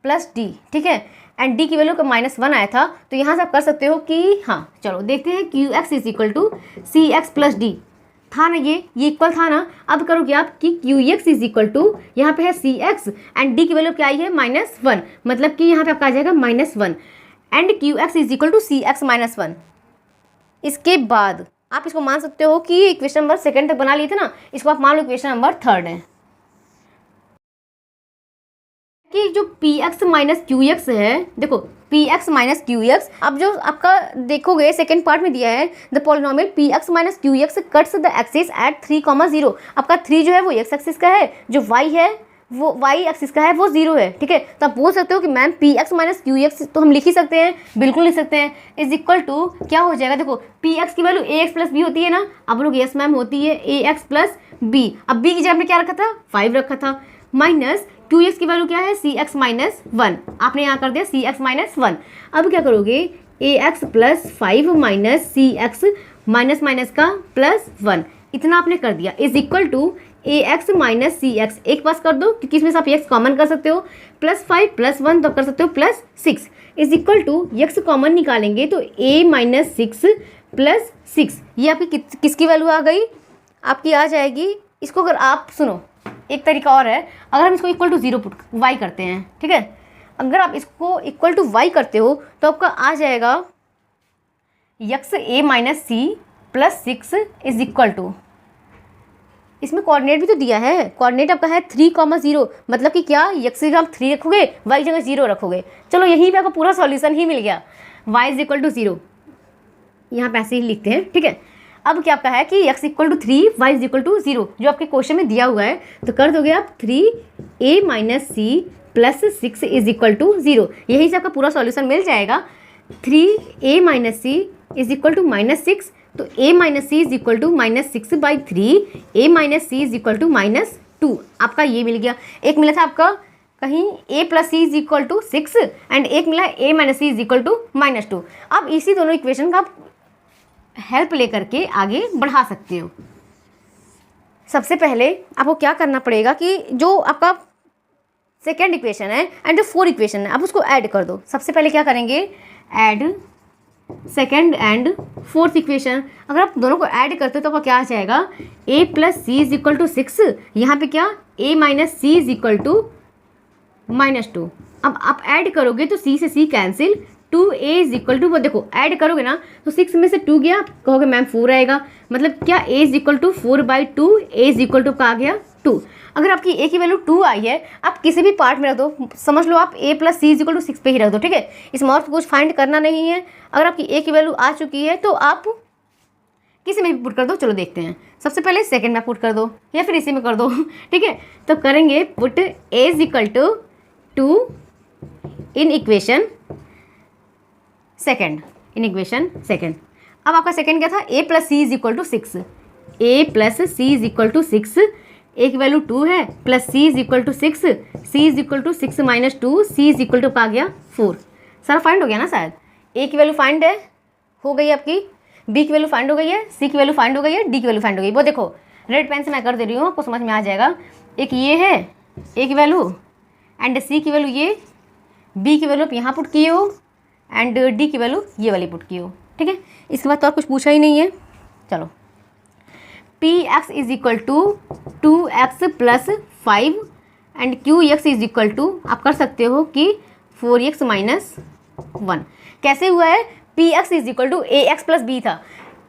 plus D, ठीक है, एंड डी की वैल्यू का -1 आया था, तो यहाँ से आप कर सकते हो कि हाँ चलो देखते हैं QX is equal to CX plus D था ना, ये इक्वल था ना। अब करोगे आप कि QX इज इक्वल टू यहाँ पे है CX एंड डी की वैल्यू क्या आई है -1, मतलब कि यहाँ पे आपका आ जाएगा -1 and QX is equal to CX -1। इसके बाद आप इसको मान सकते हो कि इक्वेशन नंबर 2 तक बना लिए थे ना, इसको आप मान लो इक्वेशन नंबर 3 है कि जो Px माइनस QX है, देखो Px माइनस QX, अब जो आपका देखोगे सेकेंड पार्ट में दिया है the polynomial Px minus QX cuts the axis at 3,0। आपका 3 जो है वो x एक्सिस का है, जो y है वो y एक्सिस का है वो 0 है, ठीक है। तो आप बोल सकते हो कि मैम Px माइनस QX तो हम लिख ही सकते हैं, बिल्कुल लिख सकते हैं, इज इक्वल टू क्या हो जाएगा, देखो Px की वैल्यू ax प्लस बी होती है ना, अब लोग यस मैम होती है ax प्लस बी, अब b की जगह में क्या रखा था 5 रखा था, माइनस QX की वैल्यू क्या है CX माइनस 1, आपने यहाँ कर दिया CX माइनस 1। अब क्या करोगे AX plus 5 minus CX minus minus का प्लस 1, इतना आपने कर दिया, is equal to AX minus CX एक पास कर दो क्योंकि इसमें से आप x कॉमन कर सकते हो, प्लस 5 प्लस 1 तो कर सकते हो plus 6 is equal to x common निकालेंगे तो a माइनस 6 प्लस 6, ये आपकी किसकी वैल्यू आ गई, आपकी आ जाएगी। इसको अगर आप सुनो एक तरीका और है, अगर हम इसको इक्वल टू 0 पुट y करते हैं, ठीक है, अगर आप इसको इक्वल टू y करते हो तो आपका आ जाएगा x a minus C plus 6 is equal to, इसमें कोऑर्डिनेट भी तो दिया है, कोऑर्डिनेट आपका है 3,0, मतलब कि क्या x की जगह आप 3 रखोगे y की जगह 0 रखोगे। चलो यहीं पे आपको पूरा सॉल्यूशन ही मिल गया, y इज इक्वल टू 0, यहाँ पे ऐसे ही लिखते हैं, ठीक है। अब क्या आपका है कि x equal to 3 y is equal to 0 जो आपके क्वेश्चन में दिया हुआ है, तो कर दोगे आप 3a minus C plus 6 is equal to 0, यही से आपका पूरा सॉल्यूशन मिल जाएगा। 3a minus C is equal to -6, तो a minus C is equal to -6/3, a minus C is equal to -2, आपका ये मिल गया। एक मिला था आपका कहीं a plus C is equal to 6 and एक मिला a minus C is equal to -2। अब इसी दोनों इक्वेशन का आप हेल्प लेकर के आगे बढ़ा सकते हो। सबसे पहले आपको क्या करना पड़ेगा कि जो आपका सेकेंड इक्वेशन है एंड जो 4 इक्वेशन है आप उसको ऐड कर दो। सबसे पहले क्या करेंगे, add second and 4th equation, अगर आप दोनों को ऐड करते हो तो आपका क्या आ जाएगा, a plus C is equal to 6, यहाँ पे क्या a minus C is equal to -2। अब आप ऐड करोगे तो c से c cancel, 2a is equal to, वो देखो ऐड करोगे ना तो 6 में से 2 गया, कहोगे मैम 4 आएगा, मतलब क्या a is equal to 4/2, a is equal to का आ गया 2। अगर आपकी a की वैल्यू 2 आई है, आप किसी भी पार्ट में रख दो, समझ लो आप a plus C is equal to 6 पे ही रख दो, ठीक है, इसमें और कुछ फाइंड करना नहीं है। अगर आपकी a की वैल्यू आ चुकी है तो आप किसी में भी पुट कर दो। चलो देखते हैं, सबसे पहले सेकेंड में पुट कर दो या फिर इसी में कर दो, ठीक है। तो करेंगे put a is equal to 2 in equation second, in equation second. अब आपका सेकेंड क्या था, a plus C is equal to 6, a plus C is equal to 6, a की वैल्यू 2 है, plus c is equal to 6, c is equal to 6 minus 2, c is equal to आ गया 4। सारा find हो गया ना शायद, a की वैल्यू फाइंड है हो गई आपकी, b की वैल्यू फाइंड हो गई है, c की वैल्यू फाइंड हो गई है, d की वैल्यू फाइंड हो गई। वो देखो रेड पेन से मैं कर दे रही हूँ, आपको समझ में आ जाएगा। एक ये है a की वैल्यू एंड c की वैल्यू ये, b की वैल्यू आप यहाँ पुट किए हो एंड d की वैल्यू ये वाली पुट की हो, ठीक है। इसके बाद तो और कुछ पूछा ही नहीं है। चलो Px is equal to 2x plus 5 and Qx is equal to आप कर सकते हो कि 4x माइनस 1। कैसे हुआ है, Px is equal to ax plus b था,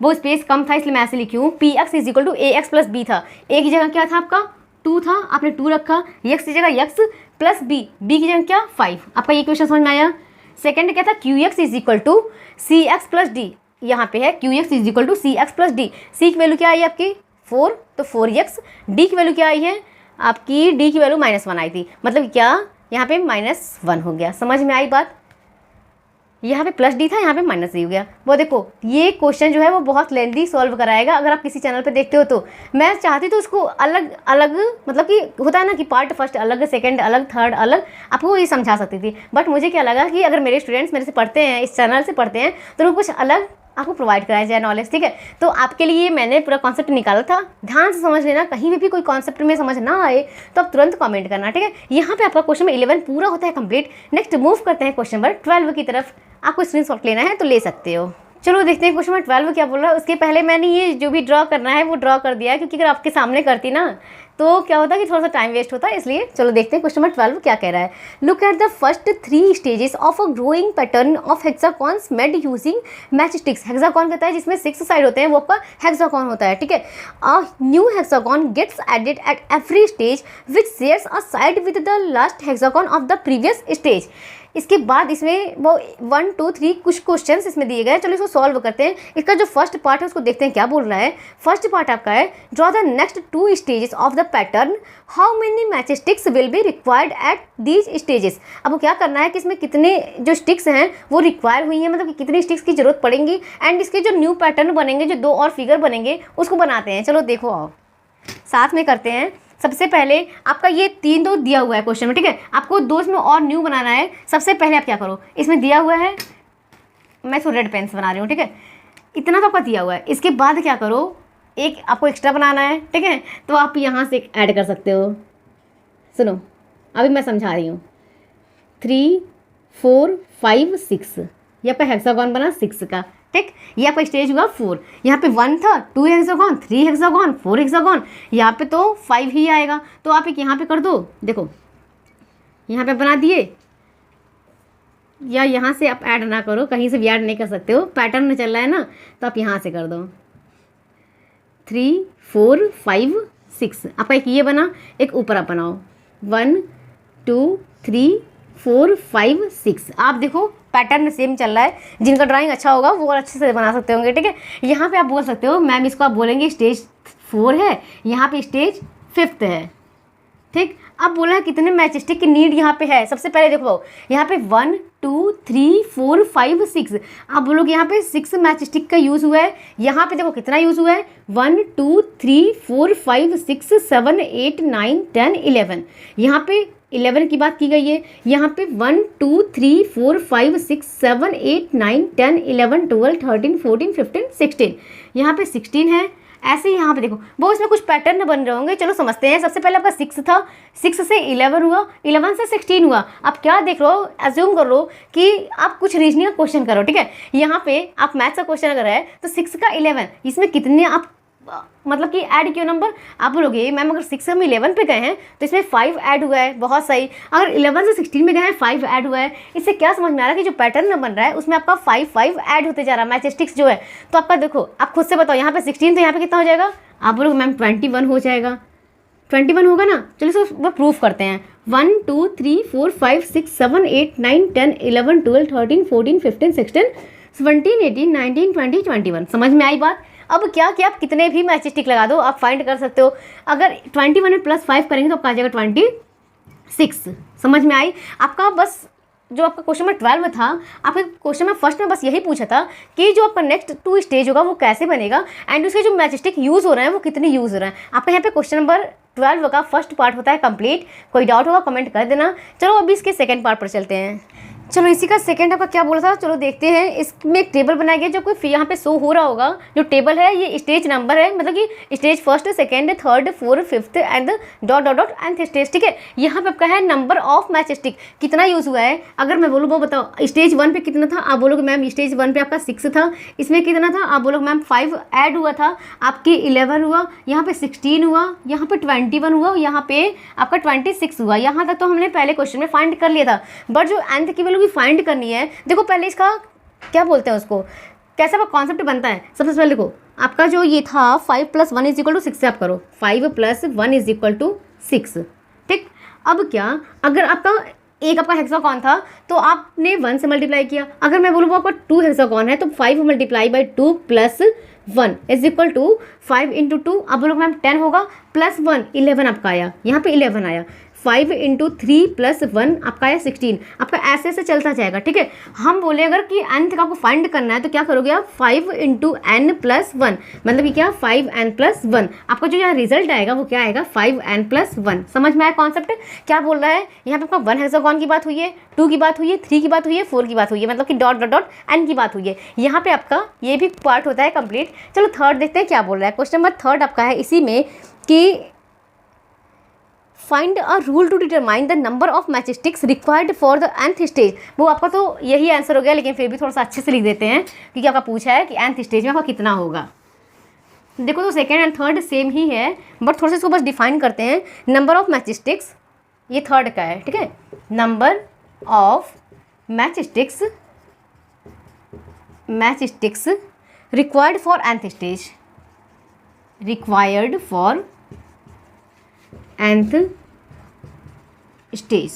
वो स्पेस कम था इसलिए मैं ऐसे लिखी हूँ, Px is equal to ax plus b था, a की जगह क्या था आपका 2 था, आपने 2 रखा, x की जगह x प्लस b, b की जगह क्या 5। आपका ये क्वेश्चन समझ में आया। सेकेंड क्या था, Qx is equal to cx plus d, यहाँ पे है Qx is equal to cx plus d, c की वैल्यू क्या आई आपकी 4, तो 4x, d की वैल्यू क्या आई है आपकी, d की वैल्यू -1 आई थी, मतलब क्या यहाँ पे -1 हो गया। समझ में आई बात। यहाँ पे प्लस डी था, यहाँ पे माइनस डी हो गया। वो देखो ये क्वेश्चन जो है वो बहुत लेंथी सॉल्व कराएगा अगर आप किसी चैनल पे देखते हो तो। मैं चाहती तो उसको अलग अलग, मतलब कि होता है ना कि पार्ट फर्स्ट अलग, सेकंड अलग, थर्ड अलग, आपको ये समझा सकती थी। बट मुझे क्या लगा कि अगर मेरे स्टूडेंट्स मेरे से पढ़ते हैं, इस चैनल से पढ़ते हैं, तो उनको कुछ अलग आपको प्रोवाइड कराया जाए नॉलेज, ठीक है। तो आपके लिए मैंने पूरा कॉन्सेप्ट निकाला था, ध्यान से समझ लेना। कहीं भी कोई कॉन्सेप्ट में समझ ना आए तो आप तुरंत कमेंट करना, ठीक है। यहाँ पे आपका क्वेश्चन नंबर 11 पूरा होता है कंप्लीट। नेक्स्ट मूव करते हैं क्वेश्चन नंबर 12 की तरफ। आपको स्क्रीनशॉट लेना है तो ले सकते हो। चलो देखते हैं क्वेश्चन नंबर 12 क्या बोल रहा है। उसके पहले मैंने ये जो भी ड्रॉ करना है वो ड्रॉ कर दिया है, क्योंकि अगर आपके सामने करती ना तो क्या होता है कि थोड़ा सा टाइम वेस्ट होता है, इसलिए चलो देखते हैं क्वेश्चन नंबर 12 क्या कह रहा है। Look at the first 3 stages of a growing pattern of hexagons made using match sticks. Hexagon कहता है जिसमें 6 साइड होते हैं, वो आपका हेक्सागॉन होता है, ठीक है। A new hexagon gets added at every stage which shares a side with the last hexagon of the previous stage. इसके बाद इसमें वो 1 2 3 कुछ क्वेश्चंस इसमें दिए गए हैं। चलो इसको सॉल्व करते हैं। इसका जो फर्स्ट पार्ट है उसको देखते हैं क्या बोल रहा है। फर्स्ट पार्ट आपका है draw the next 2 stages of the pattern, how many match sticks will be required at these stages. अब वो क्या करना है कि इसमें कितने जो स्टिक्स हैं वो रिक्वायर हुई हैं, मतलब कि कितनी स्टिक्स की जरूरत पड़ेंगी, एंड इसके जो न्यू पैटर्न बनेंगे, जो 2 और फिगर बनेंगे, उसको बनाते हैं। चलो देखो आओ साथ में करते हैं। सबसे पहले आपका ये 3 तो दिया हुआ है क्वेश्चन में, ठीक है। आपको 2 इसमें और न्यू बनाना है। सबसे पहले आप क्या करो, इसमें दिया हुआ है, मैं इसको रेड पेन से बना रही हूँ, ठीक है। इतना तो आपका दिया हुआ है। इसके बाद क्या करो, एक आपको एक्स्ट्रा बनाना है, ठीक है। तो आप यहाँ से ऐड कर सकते हो। सुनो अभी मैं समझा रही हूँ। 3 4 5 6 ये आपका हेक्सागॉन बना 6 का, ठीक। ये आपका स्टेज हुआ 4। यहाँ पे 1 था, 2 हेक्सागॉन, 3 हेक्सागॉन, 4 हेक्सागॉन, यहाँ पे तो 5 ही आएगा। तो आप एक यहाँ पे कर दो, देखो यहाँ पे बना दिए, या यहाँ से आप ऐड ना करो, कहीं से भी ऐड नहीं कर सकते हो, पैटर्न चल रहा है ना, तो आप यहाँ से कर दो। 3 4 5 6 आपका एक ये बना, एक ऊपर आप बनाओ 1 2 3 4 5 6। आप देखो पैटर्न सेम चल रहा है। जिनका ड्राइंग अच्छा होगा वो और अच्छे से बना सकते होंगे, ठीक है। यहाँ पे आप बोल सकते हो मैम इसको आप बोलेंगे स्टेज 4 है, यहाँ पे स्टेज 5th है, ठीक। अब बोला है कितने मैच स्टिक की नीड यहाँ पे है। सबसे पहले देखो यहाँ पे 1 2 3 4 5 6 आप बोलोगे यहाँ पे 6 मैच स्टिक का यूज़ हुआ है। यहाँ पे देखो कितना यूज़ हुआ है, 1 2 3 4 5 6 7 8 9 10 11। यहाँ पे 11 की बात की गई है। यहाँ पे 1 2 3 4 5 6 7 8 9 10 11 12 13 14 15 16 यहाँ पे 16 है। ऐसे ही यहाँ पे देखो वो इसमें कुछ पैटर्न बन रहे होंगे। चलो समझते हैं। सबसे पहले आपका 6 था, 6 से 11 हुआ, 11 से 16 हुआ। आप क्या देख रहे हो, एज्यूम कर लो कि आप कुछ रीजनिंग का क्वेश्चन करो, ठीक है। यहाँ पे आप मैथ्स का क्वेश्चन अगर है तो 6 का 11, इसमें कितने आप मतलब कि ऐड क्यों नंबर। आप बोलोगे मैम अगर 6 से हम 11 पे गए हैं तो इसमें 5 ऐड हुआ है, बहुत सही। अगर 11 से 16 में गए हैं 5 ऐड हुआ है। इससे क्या समझ में आ रहा है कि जो पैटर्न बन रहा है उसमें आपका 5 ऐड होते जा रहा है, मैचस्टिक्स जो है। तो आपका देखो आप खुद से बताओ, यहाँ पे 16 तो यहाँ पे कितना हो जाएगा। आप बोलोगे मैम 21 हो जाएगा, 21 होगा ना। चलो इसको प्रूफ करते हैं। 1 2 3 4 5 6 7 8 9 10 11 12 13 14 15 16 17 18 19 20 21। समझ में आई बात। अब क्या कि आप कितने भी मैच स्टिक लगा दो आप फाइंड कर सकते हो। अगर 21 में +5 करेंगे तो आपका आ जाएगा 26। समझ में आई आपका। बस जो आपका क्वेश्चन नंबर 12 था, आपके क्वेश्चन में फर्स्ट में बस यही पूछा था कि जो आपका नेक्स्ट 2 स्टेज होगा वो कैसे बनेगा एंड उसके जो मैच स्टिक यूज़ हो रहे हैं वो कितने यूज़ हो रहे हैं। आपका यहाँ पे क्वेश्चन नंबर 12 का फर्स्ट पार्ट होता है कंप्लीट। कोई डाउट होगा कमेंट कर देना। चलो अभी इसके सेकंड पार्ट पर चलते हैं। चलो इसी का सेकंड आपका क्या बोला था, चलो देखते हैं। इसमें एक टेबल बनाया गया जो कोई यहाँ पे शो हो रहा होगा। जो टेबल है ये स्टेज नंबर है, मतलब कि stage 1st 2nd 3rd 4th 5th and dot dot dot and stage, ठीक है। यहाँ पे आपका है नंबर ऑफ मैच स्टिक कितना यूज़ हुआ है। अगर मैं बोलूँ वो बताओ स्टेज 1 पे कितना था, आप बोलोगे मैम स्टेज 1 पे आपका 6 था, इसमें कितना था, आप बोलोगे मैम 5 ऐड हुआ था, आपके 11 हुआ, यहाँ पे 16 हुआ, यहाँ पे 21 हुआ, यहाँ पे आपका 26 हुआ। यहाँ तक तो हमने पहले क्वेश्चन में फाइंड कर लिया था। बट जो एंथ की वैल्यू भी फाइंड करनी है, देखो पहले इसका क्या बोलते हैं उसको, कैसा कॉन्सेप्ट बनता है। सबसे पहले देखो आपका जो ये था 5 + 1 = 6 से आप करो 5 + 1 = 6, ठीक। अब क्या अगर आपका एक आपका हेक्सागॉन था तो आपने 1 से मल्टीप्लाई किया। अगर मैं बोलूँ वो आपका 2 हेक्सागॉन है तो 5 × 2 + 1 = 5 × 2। अब बोलो मैम 10 होगा +1 11 आपका आया, यहाँ पे 11 आया। 5 इंटू 3 प्लस 1 आपका है 16। आपका ऐसे ऐसे चलता जाएगा, ठीक है। हम बोले अगर कि nth का आपको फाइंड करना है तो क्या करोगे आप, 5 इंटू n प्लस 1, मतलब ये क्या 5n प्लस 1। आपका जो यहाँ रिजल्ट आएगा वो क्या आएगा, 5n प्लस 1। समझ में आया कॉन्सेप्ट? क्या बोल रहा है यहाँ पे, आपका 1 हेक्सागोन की बात हुई है, 2 की बात हुई है, 3 की बात हुई है, 4 की बात हुई है, मतलब कि डॉट डॉट डॉट n की बात हुई है। यहाँ पे आपका ये भी पार्ट होता है कंप्लीट। चलो थर्ड देखते हैं क्या बोल रहा है। क्वेश्चन नंबर थर्ड आपका है इसी में कि find a rule to determine the number of matchsticks required for the nth stage. वो आपका तो यही आंसर हो गया, लेकिन फिर भी थोड़ा सा अच्छे से लिख देते हैं क्योंकि आपका पूछा है कि nth स्टेज में आपका कितना होगा। देखो तो सेकेंड एंड थर्ड सेम ही है, बट थोड़ा सा इसको बस डिफाइन करते हैं। नंबर ऑफ मैचस्टिक्स, ये थर्ड का है, ठीक है। Number of matchsticks required for nth stage, required for nth stage.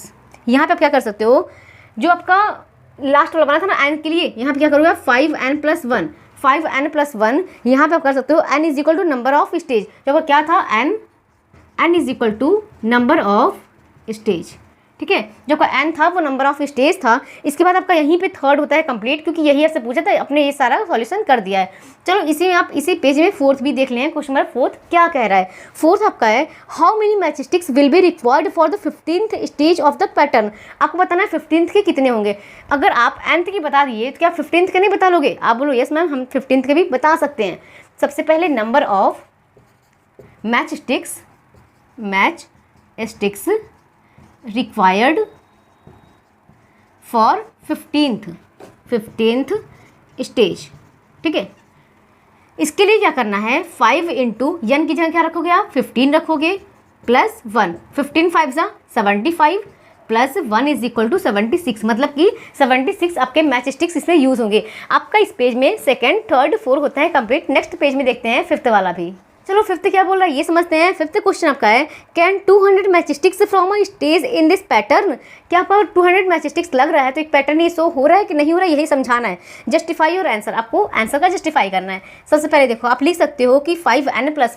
यहाँ पे आप क्या कर सकते हो, जो आपका लास्ट वाला बना था ना n के लिए, यहाँ पे क्या करोगे आप 5n प्लस 1, 5n प्लस 1 यहाँ पे आप कर सकते हो। n is equal to number of stage, जो आपका क्या था n is equal to number of stage, ठीक है। जो आपका n था वो नंबर ऑफ स्टेज था। इसके बाद आपका यहीं पे थर्ड होता है कंप्लीट, क्योंकि यही आपसे पूछा था, अपने ये सारा सॉल्यूशन कर दिया है। चलो इसी में आप इसी पेज में फोर्थ भी देख लें। क्वेश्चन नंबर फोर्थ क्या कह रहा है। फोर्थ आपका है how many matchsticks will be required for the 15th stage of the pattern. आपको बताना है 15th के कितने होंगे। अगर आप nth की बता दिए तो क्या 15th के नहीं बता लोगे? आप बोलो यस मैम हम 15th के भी बता सकते हैं। सबसे पहले number of matchsticks required for 15th stage, ठीक है। इसके लिए क्या करना है, 5 इंटू n की जगह क्या रखोगे आप, 15 रखोगे प्लस 1, 15 5 जा 75 प्लस 1 इज इक्वल टू 76, मतलब कि 76 आपके मैचस्टिक्स इसमें यूज़ होंगे। आपका इस पेज में सेकंड थर्ड फोर्थ होता है कंप्लीट। नेक्स्ट पेज में देखते हैं फिफ्थ वाला भी। चलो फिफ्थ क्या बोल रहा है ये समझते हैं। फिफ्थ क्वेश्चन आपका है can 200 matchsticks from a stage in this pattern. क्या आपको 200 मैचस्टिक्स लग रहा है तो एक पैटर्न ये शो हो रहा है कि नहीं हो रहा है, यही समझाना है। जस्टिफाई और आंसर, आपको आंसर का जस्टिफाई करना है। सबसे पहले देखो आप लिख सकते हो कि 5n plus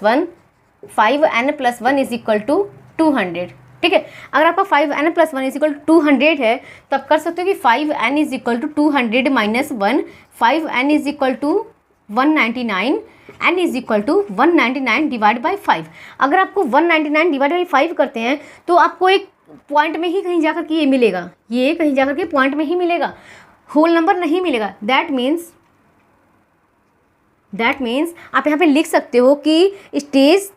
1 is equal to 200, ठीक है। अगर आपका 5n plus 1 is equal to 200 है तो आप कर सकते हो कि 5n is equal to 200 minus 1, 5n is equal to 199, n is equal to 199 divide by 5। अगर आपको 199 डिवाइड बाई 5 करते हैं तो आपको एक पॉइंट में ही कहीं जाकर के ये मिलेगा, ये कहीं जाकर के पॉइंट में ही मिलेगा, होल नंबर नहीं मिलेगा। दैट मीन्स आप यहाँ पे लिख सकते हो कि स्टेज,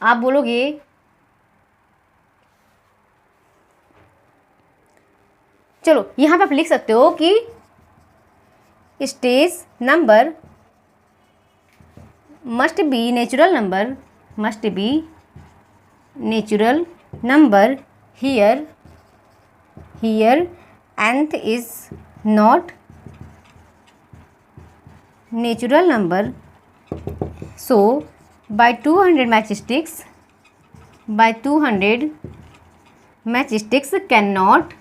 आप बोलोगे चलो यहाँ पे आप लिख सकते हो कि stage number must be natural number here nth is not natural number, so by 200 matchsticks cannot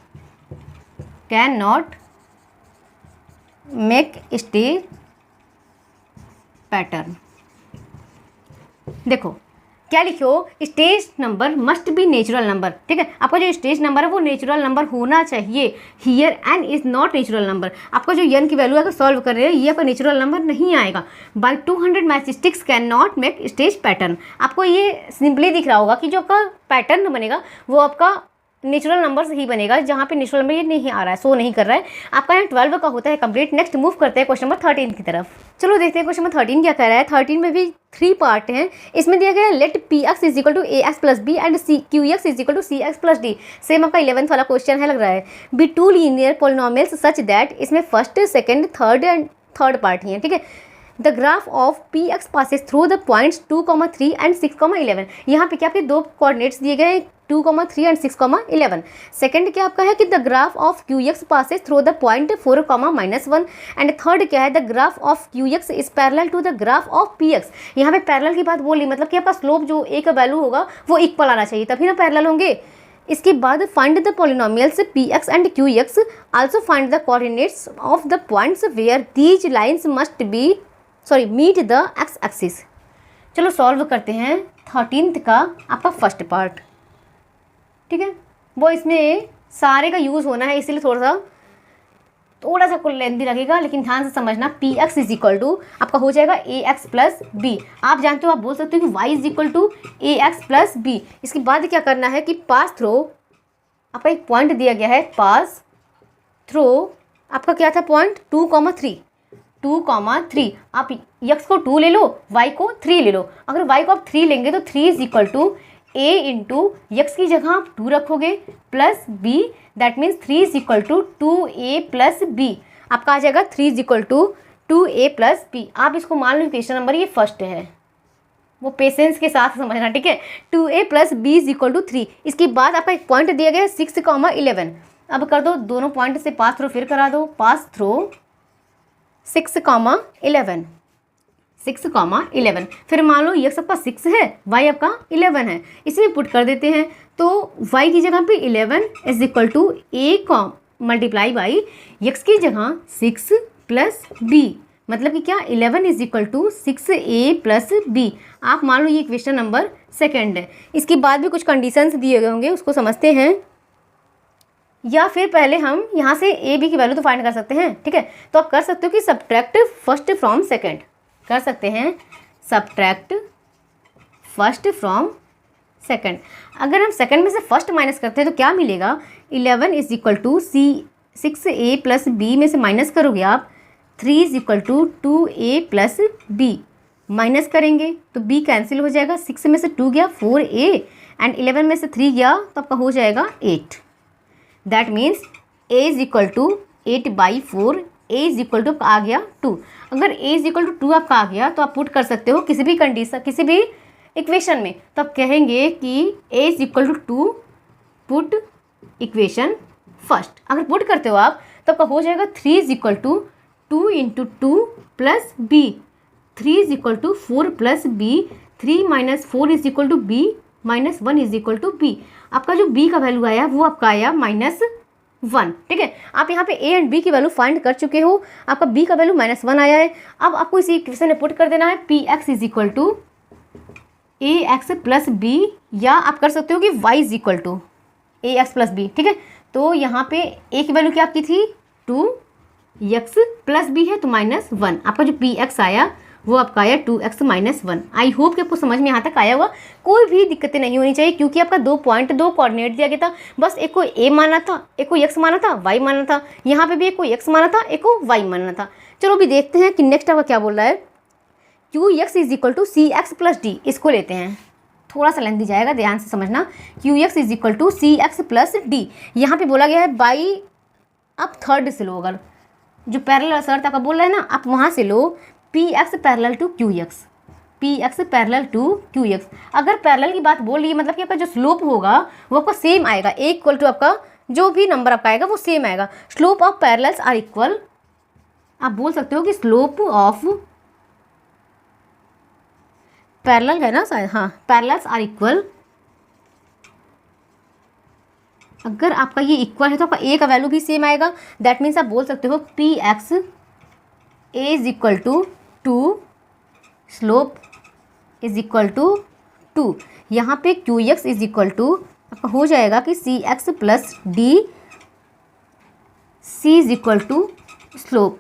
make stay pattern। देखो क्या लिखो, stage number must be natural number, ठीक है। आपका जो स्टेज नंबर है वो नेचुरल नंबर होना चाहिए। Here n is not natural number, आपका जो n की वैल्यू है सॉल्व कर रहे हैं ये आपका नेचुरल नंबर नहीं आएगा। By 200 matchsticks can not make stage pattern, आपको ये सिंपली दिख रहा होगा कि जो आपका पैटर्न बनेगा वो आपका नेचुरल नंबर से ही बनेगा, जहाँ पे नेचुरल नंबर ये नहीं आ रहा है, शो नहीं कर रहा है। आपका यहाँ 12 का होता है कंप्लीट। नेक्स्ट मूव करते हैं क्वेश्चन नंबर 13 की तरफ। चलो देखते हैं क्वेश्चन नंबर 13 क्या कह रहा है। 13 में भी 3 पार्ट हैं। इसमें दिया गया है let px is equal to ax plus B and qx is equal to cx plus D. Same आपका 11th वाला क्वेश्चन है लग रहा है। Be 2 linear polynomials such that, इसमें फर्स्ट सेकेंड थर्ड पार्ट ही है, ठीक है। The graph of px passes through the points 2,3 and 6,11। यहाँ पे क्या आपके दो कोऑर्डिनेट्स दिए गए हैं 2,3 एंड 6,11। सेकंड क्या आपका है कि the graph of qx passes through the point 4,-1 and third क्या है the graph of qx is parallel to the graph of px। यहाँ पे पैरेलल की बात बोली, मतलब कि आपका स्लोप जो ए का वैल्यू होगा वो इक्वल आना चाहिए तभी ना पैरेलल होंगे। इसके बाद find the polynomials px and qx, also find the coordinates of the points where these lines must be meet the x axis. चलो सॉल्व करते हैं। 13th का आपका फर्स्ट पार्ट, ठीक है। वो इसमें सारे का यूज़ होना है, इसलिए थोड़ा सा कुल लेंथी लगेगा, लेकिन ध्यान से समझना। P x is equal to आपका हो जाएगा ए एक्स प्लस बी। आप जानते हो, आप बोल सकते हो कि Y is equal to A x plus B. इसके बाद क्या करना है कि पास थ्रो, आपका एक पॉइंट दिया गया है, पास थ्रो आपका क्या था पॉइंट 2,3, 2,3। आप यक्स को 2 ले लो, वाई को 3 ले लो। अगर वाई को आप 3 लेंगे तो 3 is equal to A into X की जगह आप 2 रखोगे plus B, that means 3 is equal to 2a plus B. आपका आ जाएगा 3 is equal to 2a plus B. आप इसको मान लो क्वेश्चन नंबर ये फर्स्ट है, वो पेशेंस के साथ समझना, ठीक है। 2a plus B is equal to 3। इसके बाद आपका एक पॉइंट दिया गया है 6,11। अब कर दो दोनों पॉइंट से पास थ्रो, फिर करा दो पास थ्रो 6,11, 6,11। फिर मान लो यक्स आपका 6 है, वाई आपका 11 है, इसमें पुट कर देते हैं। तो वाई की जगह पे 11 is equal to A multiply by X की जगह 6 प्लस बी, मतलब कि क्या 11 is equal to 6a plus B. आप मान लो ये क्वेश्चन नंबर सेकेंड है। इसके बाद भी कुछ कंडीशंस दिए गए होंगे, उसको समझते हैं, या फिर पहले हम यहाँ से ए बी की वैल्यू तो फाइंड कर सकते हैं, ठीक है। तो आप कर सकते हो कि सब्ट्रैक्ट फर्स्ट फ्रॉम सेकेंड, कर सकते हैं सब्ट्रैक्ट फर्स्ट फ्रॉम सेकेंड। अगर हम सेकेंड में से फर्स्ट माइनस करते हैं तो क्या मिलेगा, 11 is equal to 6a plus B में से माइनस करोगे आप 3 is equal to 2a plus B. Minus करेंगे तो b कैंसिल हो जाएगा, 6 में से 2 गया 4a एंड 11 में से 3 गया तो आपका हो जाएगा 8। That means a is equal to 8/4, a is equal to आ गया 2। अगर a इज इक्वल टू 2 आपका आ गया तो आप पुट कर सकते हो किसी भी कंडीशन, किसी भी इक्वेशन में। तो आप कहेंगे कि a is equal to 2 put equation first. अगर पुट करते हो आप तो आपका हो जाएगा 3 is equal to 2 into 2 plus B, 3 is equal to 4 plus B, 3 minus 4 is equal to B minus 1 is equal to B. आपका जो b का वैल्यू आया वो आपका आया -1, ठीक है। आप यहाँ पे a एंड b की वैल्यू फाइंड कर चुके हो, आपका b का वैल्यू -1 आया है। अब आपको इसी इक्वेशन में पुट कर देना है P x is equal to A x plus B, या आप कर सकते हो कि y is equal to A x plus B, ठीक है। तो यहाँ पे a की वैल्यू क्या आपकी थी 2, x प्लस बी है तो -1। आपका जो पी एक्स आया वो आपका आया 2x - 1। आई होप कि आपको समझ में यहाँ तक आया होगा, कोई भी दिक्कतें नहीं होनी चाहिए, क्योंकि आपका 2 पॉइंट 2 कोऑर्डिनेट दिया गया था। बस एक को a माना था, एक को x माना था, y माना था। यहाँ पे भी एक को x माना था, एक को y माना था। चलो अभी देखते हैं कि नेक्स्ट आपका क्या बोल रहा है। qx is equal to C x plus D, इसको लेते हैं, थोड़ा सा लेंथ दी जाएगा, ध्यान से समझना। qx is equal to C x plus D. यहाँ पे बोला गया है बाई, आप थर्ड से लो, अगर जो पैरेलल शर्त आपका बोल रहा है ना, आप वहाँ से लो p x parallel to q x, p x parallel to q x. अगर पैरेलल की बात बोल रही है मतलब कि आपका जो स्लोप होगा वो आपका सेम आएगा, ए इक्वल टू आपका जो भी नंबर आपका आएगा वो सेम आएगा। Slope of parallels are equal, आप बोल सकते हो कि स्लोप ऑफ पैरेलल है ना शायद, हाँ, पैरेलल्स आर इक्वल। अगर आपका ये इक्वल है तो आपका ए का वैल्यू भी सेम आएगा। दैट मीन्स आप बोल सकते हो p x a is equal to 2, slope is equal to 2। यहाँ पे q x is equal to आपका हो जाएगा कि c x plus d, c is equal to slope.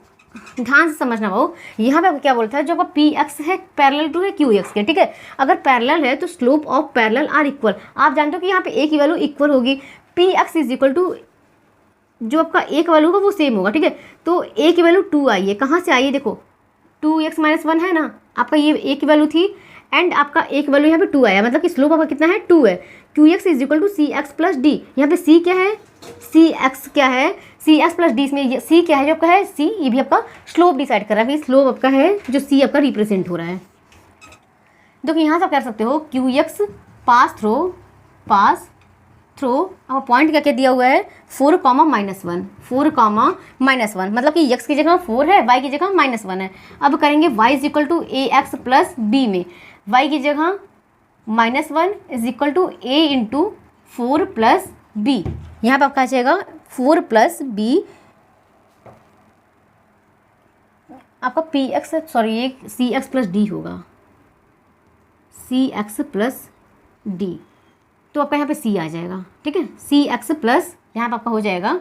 ध्यान से समझना भाव, यहाँ पे आपको क्या बोलता है, जो आपका पी एक्स है पैरेलल टू है क्यू एक्स के, ठीक है। अगर पैरेलल है तो slope of parallel are equal. आप जानते हो कि यहाँ पे ए की वैल्यू इक्वल होगी, P x is equal to जो आपका ए का वैल्यू होगा वो सेम होगा, ठीक है। तो ए की वैल्यू 2 आई है, कहाँ से आई है देखो, 2x - 1 है ना, आपका ये ए की वैल्यू थी एंड आपका ए की वैल्यू यहाँ पे 2 आया, मतलब कि स्लोप आपका कितना है 2 है। Q x is equal to C x plus D. यहाँ पे सी क्या है, सी एक्स क्या है, सी एक्स प्लस डी, इसमें सी क्या है जो आपका है सी, ये भी आपका स्लोप डिसाइड कर रहा है कि स्लोप आपका है जो सी आपका रिप्रेजेंट हो रहा है। देखो यहाँ से आप कर सकते हो क्यू एक्स पास थ्रो, अब पॉइंट क्या क्या दिया हुआ है 4, -1, 4, -1, मतलब कि x की जगह 4 है, y की जगह -1 है। अब करेंगे y is equal to A x plus B में, y की जगह -1 is equal to a into 4 plus b. यहाँ पर आपका आ जाएगा 4 प्लस बी, आपका पी एक्स, सॉरी ये सी एक्स प्लस डी होगा, C c x plus d, तो आपका यहाँ पे सी आ जाएगा, ठीक है। सी एक्स प्लस यहाँ पर आपका हो जाएगा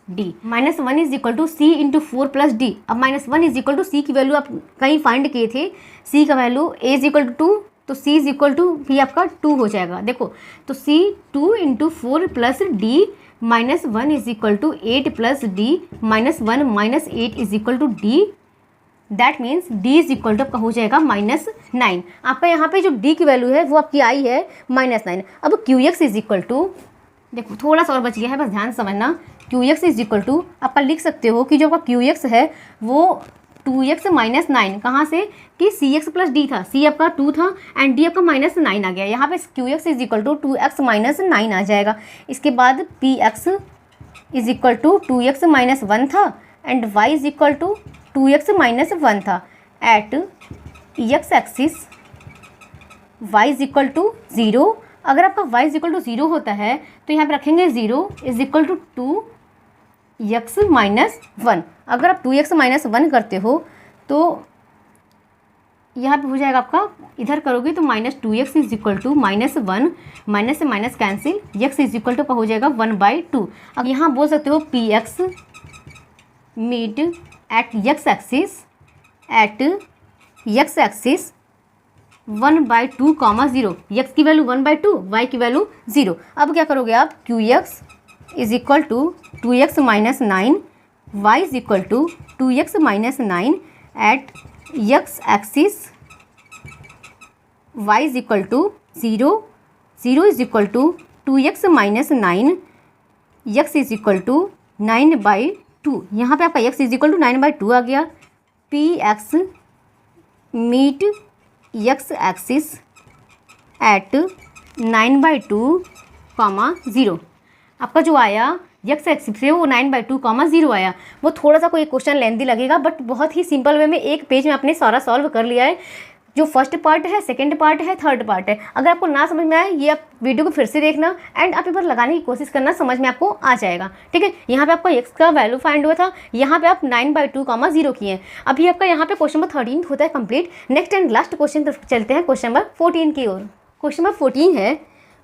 d, -1 is equal to c into 4 plus d. अब -1 इज इक्वल टू सी की वैल्यू आप कहीं फाइंड किए थे, सी का value a is equal to 2, तो सी इज इक्वल टू भी आपका 2 हो जाएगा। देखो तो c 2 into 4 plus d -1 is equal to 8 plus d -1 minus 8 is equal to d, that means d is equal to आपका हो जाएगा -9। आपका यहाँ पे जो डी की वैल्यू है वो आपकी आई है -9। अब q x is equal to, देखो थोड़ा सा और बच गया है, बस ध्यान समझना। Q x is equal to आपका लिख सकते हो कि जो आपका क्यू एक्स है वो 2x -9 कहाँ से, कि सी एक्स प्लस डी था, सी आपका 2 था एंड डी आपका -9 आ गया। यहाँ पे q x is equal to 2x -9 आ जाएगा। इसके बाद p x is equal to 2x -1 था and y is equal to 2x -1 था। At x axis y is equal to 0। अगर आपका y इज इक्वल टू 0 होता है तो यहाँ पे रखेंगे 0 इज इक्वल टू 2x -1। अगर आप 2x -1 करते हो तो यहाँ पे हो जाएगा आपका, इधर करोगे तो -2x is equal to -1, minus से minus cancel, x is equal to का हो जाएगा 1/2। अब यहाँ बोल सकते हो p x meet at x axis 1/2, 0, x की वैल्यू 1/2, y की वैल्यू 0। अब क्या करोगे आप, q x is equal to 2x -9, y is equal to 2x -9 at x axis y is equal to 0, 0 is equal to 2x -9, x is equal to 9/2। यहाँ पे आपका x is equal to 9/2 आ गया। P x meet x axis at 9/2, 0। आपका जो आया x axis से वो 9/2, 0 आया। वो थोड़ा सा कोई क्वेश्चन लेंथी लगेगा बट बहुत ही सिंपल वे में एक पेज में आपने सारा सॉल्व कर लिया है। जो फर्स्ट पार्ट है, सेकंड पार्ट है, थर्ड पार्ट है। अगर आपको ना समझ में आए ये आप वीडियो को फिर से देखना एंड आप एक बार लगाने की कोशिश करना, समझ में आपको आ जाएगा, ठीक है। यहाँ पे आपका x का वैल्यू फाइंड हुआ था, यहाँ पे आप 9/2, 0 किए हैं। अभी आपका यहाँ पे क्वेश्चन नंबर 13 होता है complete. Next and last question तरफ चलते हैं, क्वेश्चन नंबर 14 की ओर। क्वेश्चन नंबर 14 है,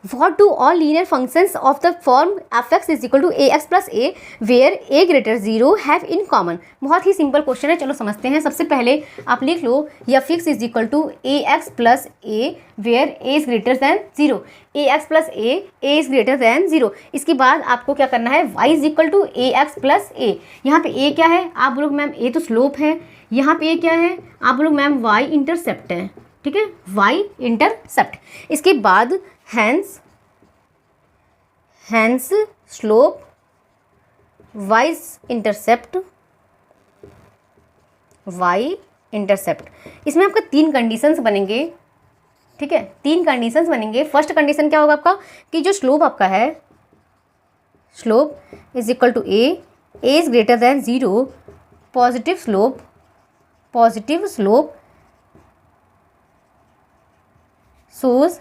What do all linear functions of the form f(x) is equal to ax plus a where a greater 0 have in common? बहुत ही simple question है, चलो समझते हैं। सबसे पहले आप लिख लो f(x) is equal to ax plus a where a is greater than 0, ax plus a is greater than 0। इसके बाद आपको क्या करना है, y is equal to ax plus a। यहाँ पे a क्या है, आप बोलोगे मैम a तो स्लोप है, यहाँ पे a क्या है, आप बोलोगे मैम y इंटरसेप्ट है, ठीक है, y इंटरसेप्ट। इसके बाद hence slope y intercept y intercept. इसमें आपका 3 कंडीशंस बनेंगे, ठीक है, 3 कंडीशंस बनेंगे। फर्स्ट कंडीशन क्या होगा आपका, कि जो स्लोप आपका है, slope is equal to a is greater than 0, positive slope shows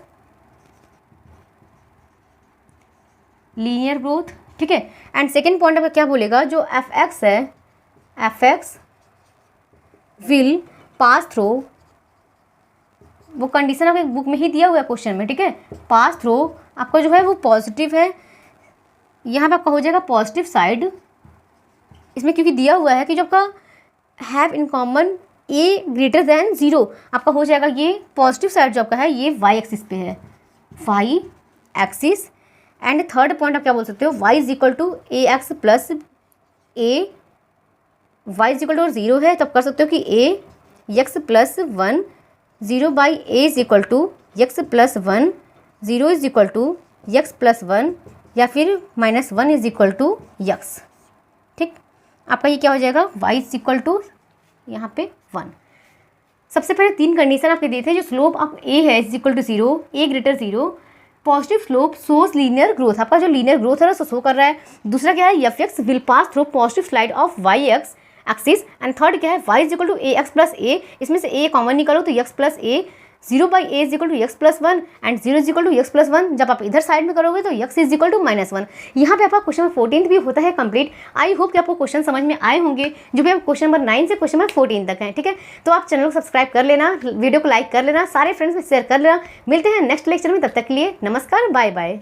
linear growth, ठीक है। एंड सेकेंड पॉइंट आपका क्या बोलेगा, जो f(x) है, f(x) विल पास थ्रो, वो कंडीशन आपके बुक में ही दिया हुआ है क्वेश्चन में, ठीक है। पास थ्रो आपका जो है वो पॉजिटिव है, यहाँ पे आपका हो जाएगा पॉजिटिव साइड। इसमें क्योंकि दिया हुआ है कि जो आपका have in common a greater than 0, आपका हो जाएगा ये पॉजिटिव साइड जो आपका है ये y एक्सिस पे है, y axis. And third point आप क्या बोल सकते हो, y is equal to ax plus a, y is equal to 0 है तो आप कर सकते हो कि a x plus 1, 0/a is equal to x plus 1, 0 is equal to x plus 1 या फिर -1 इज इक्वल टू x, ठीक। आपका ये क्या हो जाएगा, y इज इक्वल टू यहाँ पे 1। सबसे पहले 3 कंडीशन आपके दिए थे, जो स्लोप आप a है is equal to 0, a greater 0, positive slope shows linear growth, आपका जो लीनियर ग्रोथ है वो शो कर रहा है। दूसरा क्या है, f(x) will pass through positive slide of y axis. And third क्या है, y is equal to ax plus a, इसमें से a कॉमन निकालो तो x plus a 0/a is equal to x plus 1 and 0 is equal to x plus 1। जब आप इधर side में करोगे तो x इज इक्वल टू -1। यहाँ पे आपका क्वेश्चन नंबर 14 भी होता है कंप्लीट। आई होप कि आपको क्वेश्चन समझ में आए होंगे, जो भी आप क्वेश्चन नंबर 9 से क्वेश्चन नंबर 14 तक है, ठीक है। तो आप चैनल को सब्सक्राइब कर लेना, वीडियो को लाइक कर लेना, सारे फ्रेंड्स में शेयर कर लेना। मिलते हैं नेक्स्ट लेक्चर में, तब तक के लिए नमस्कार, बाय बाय।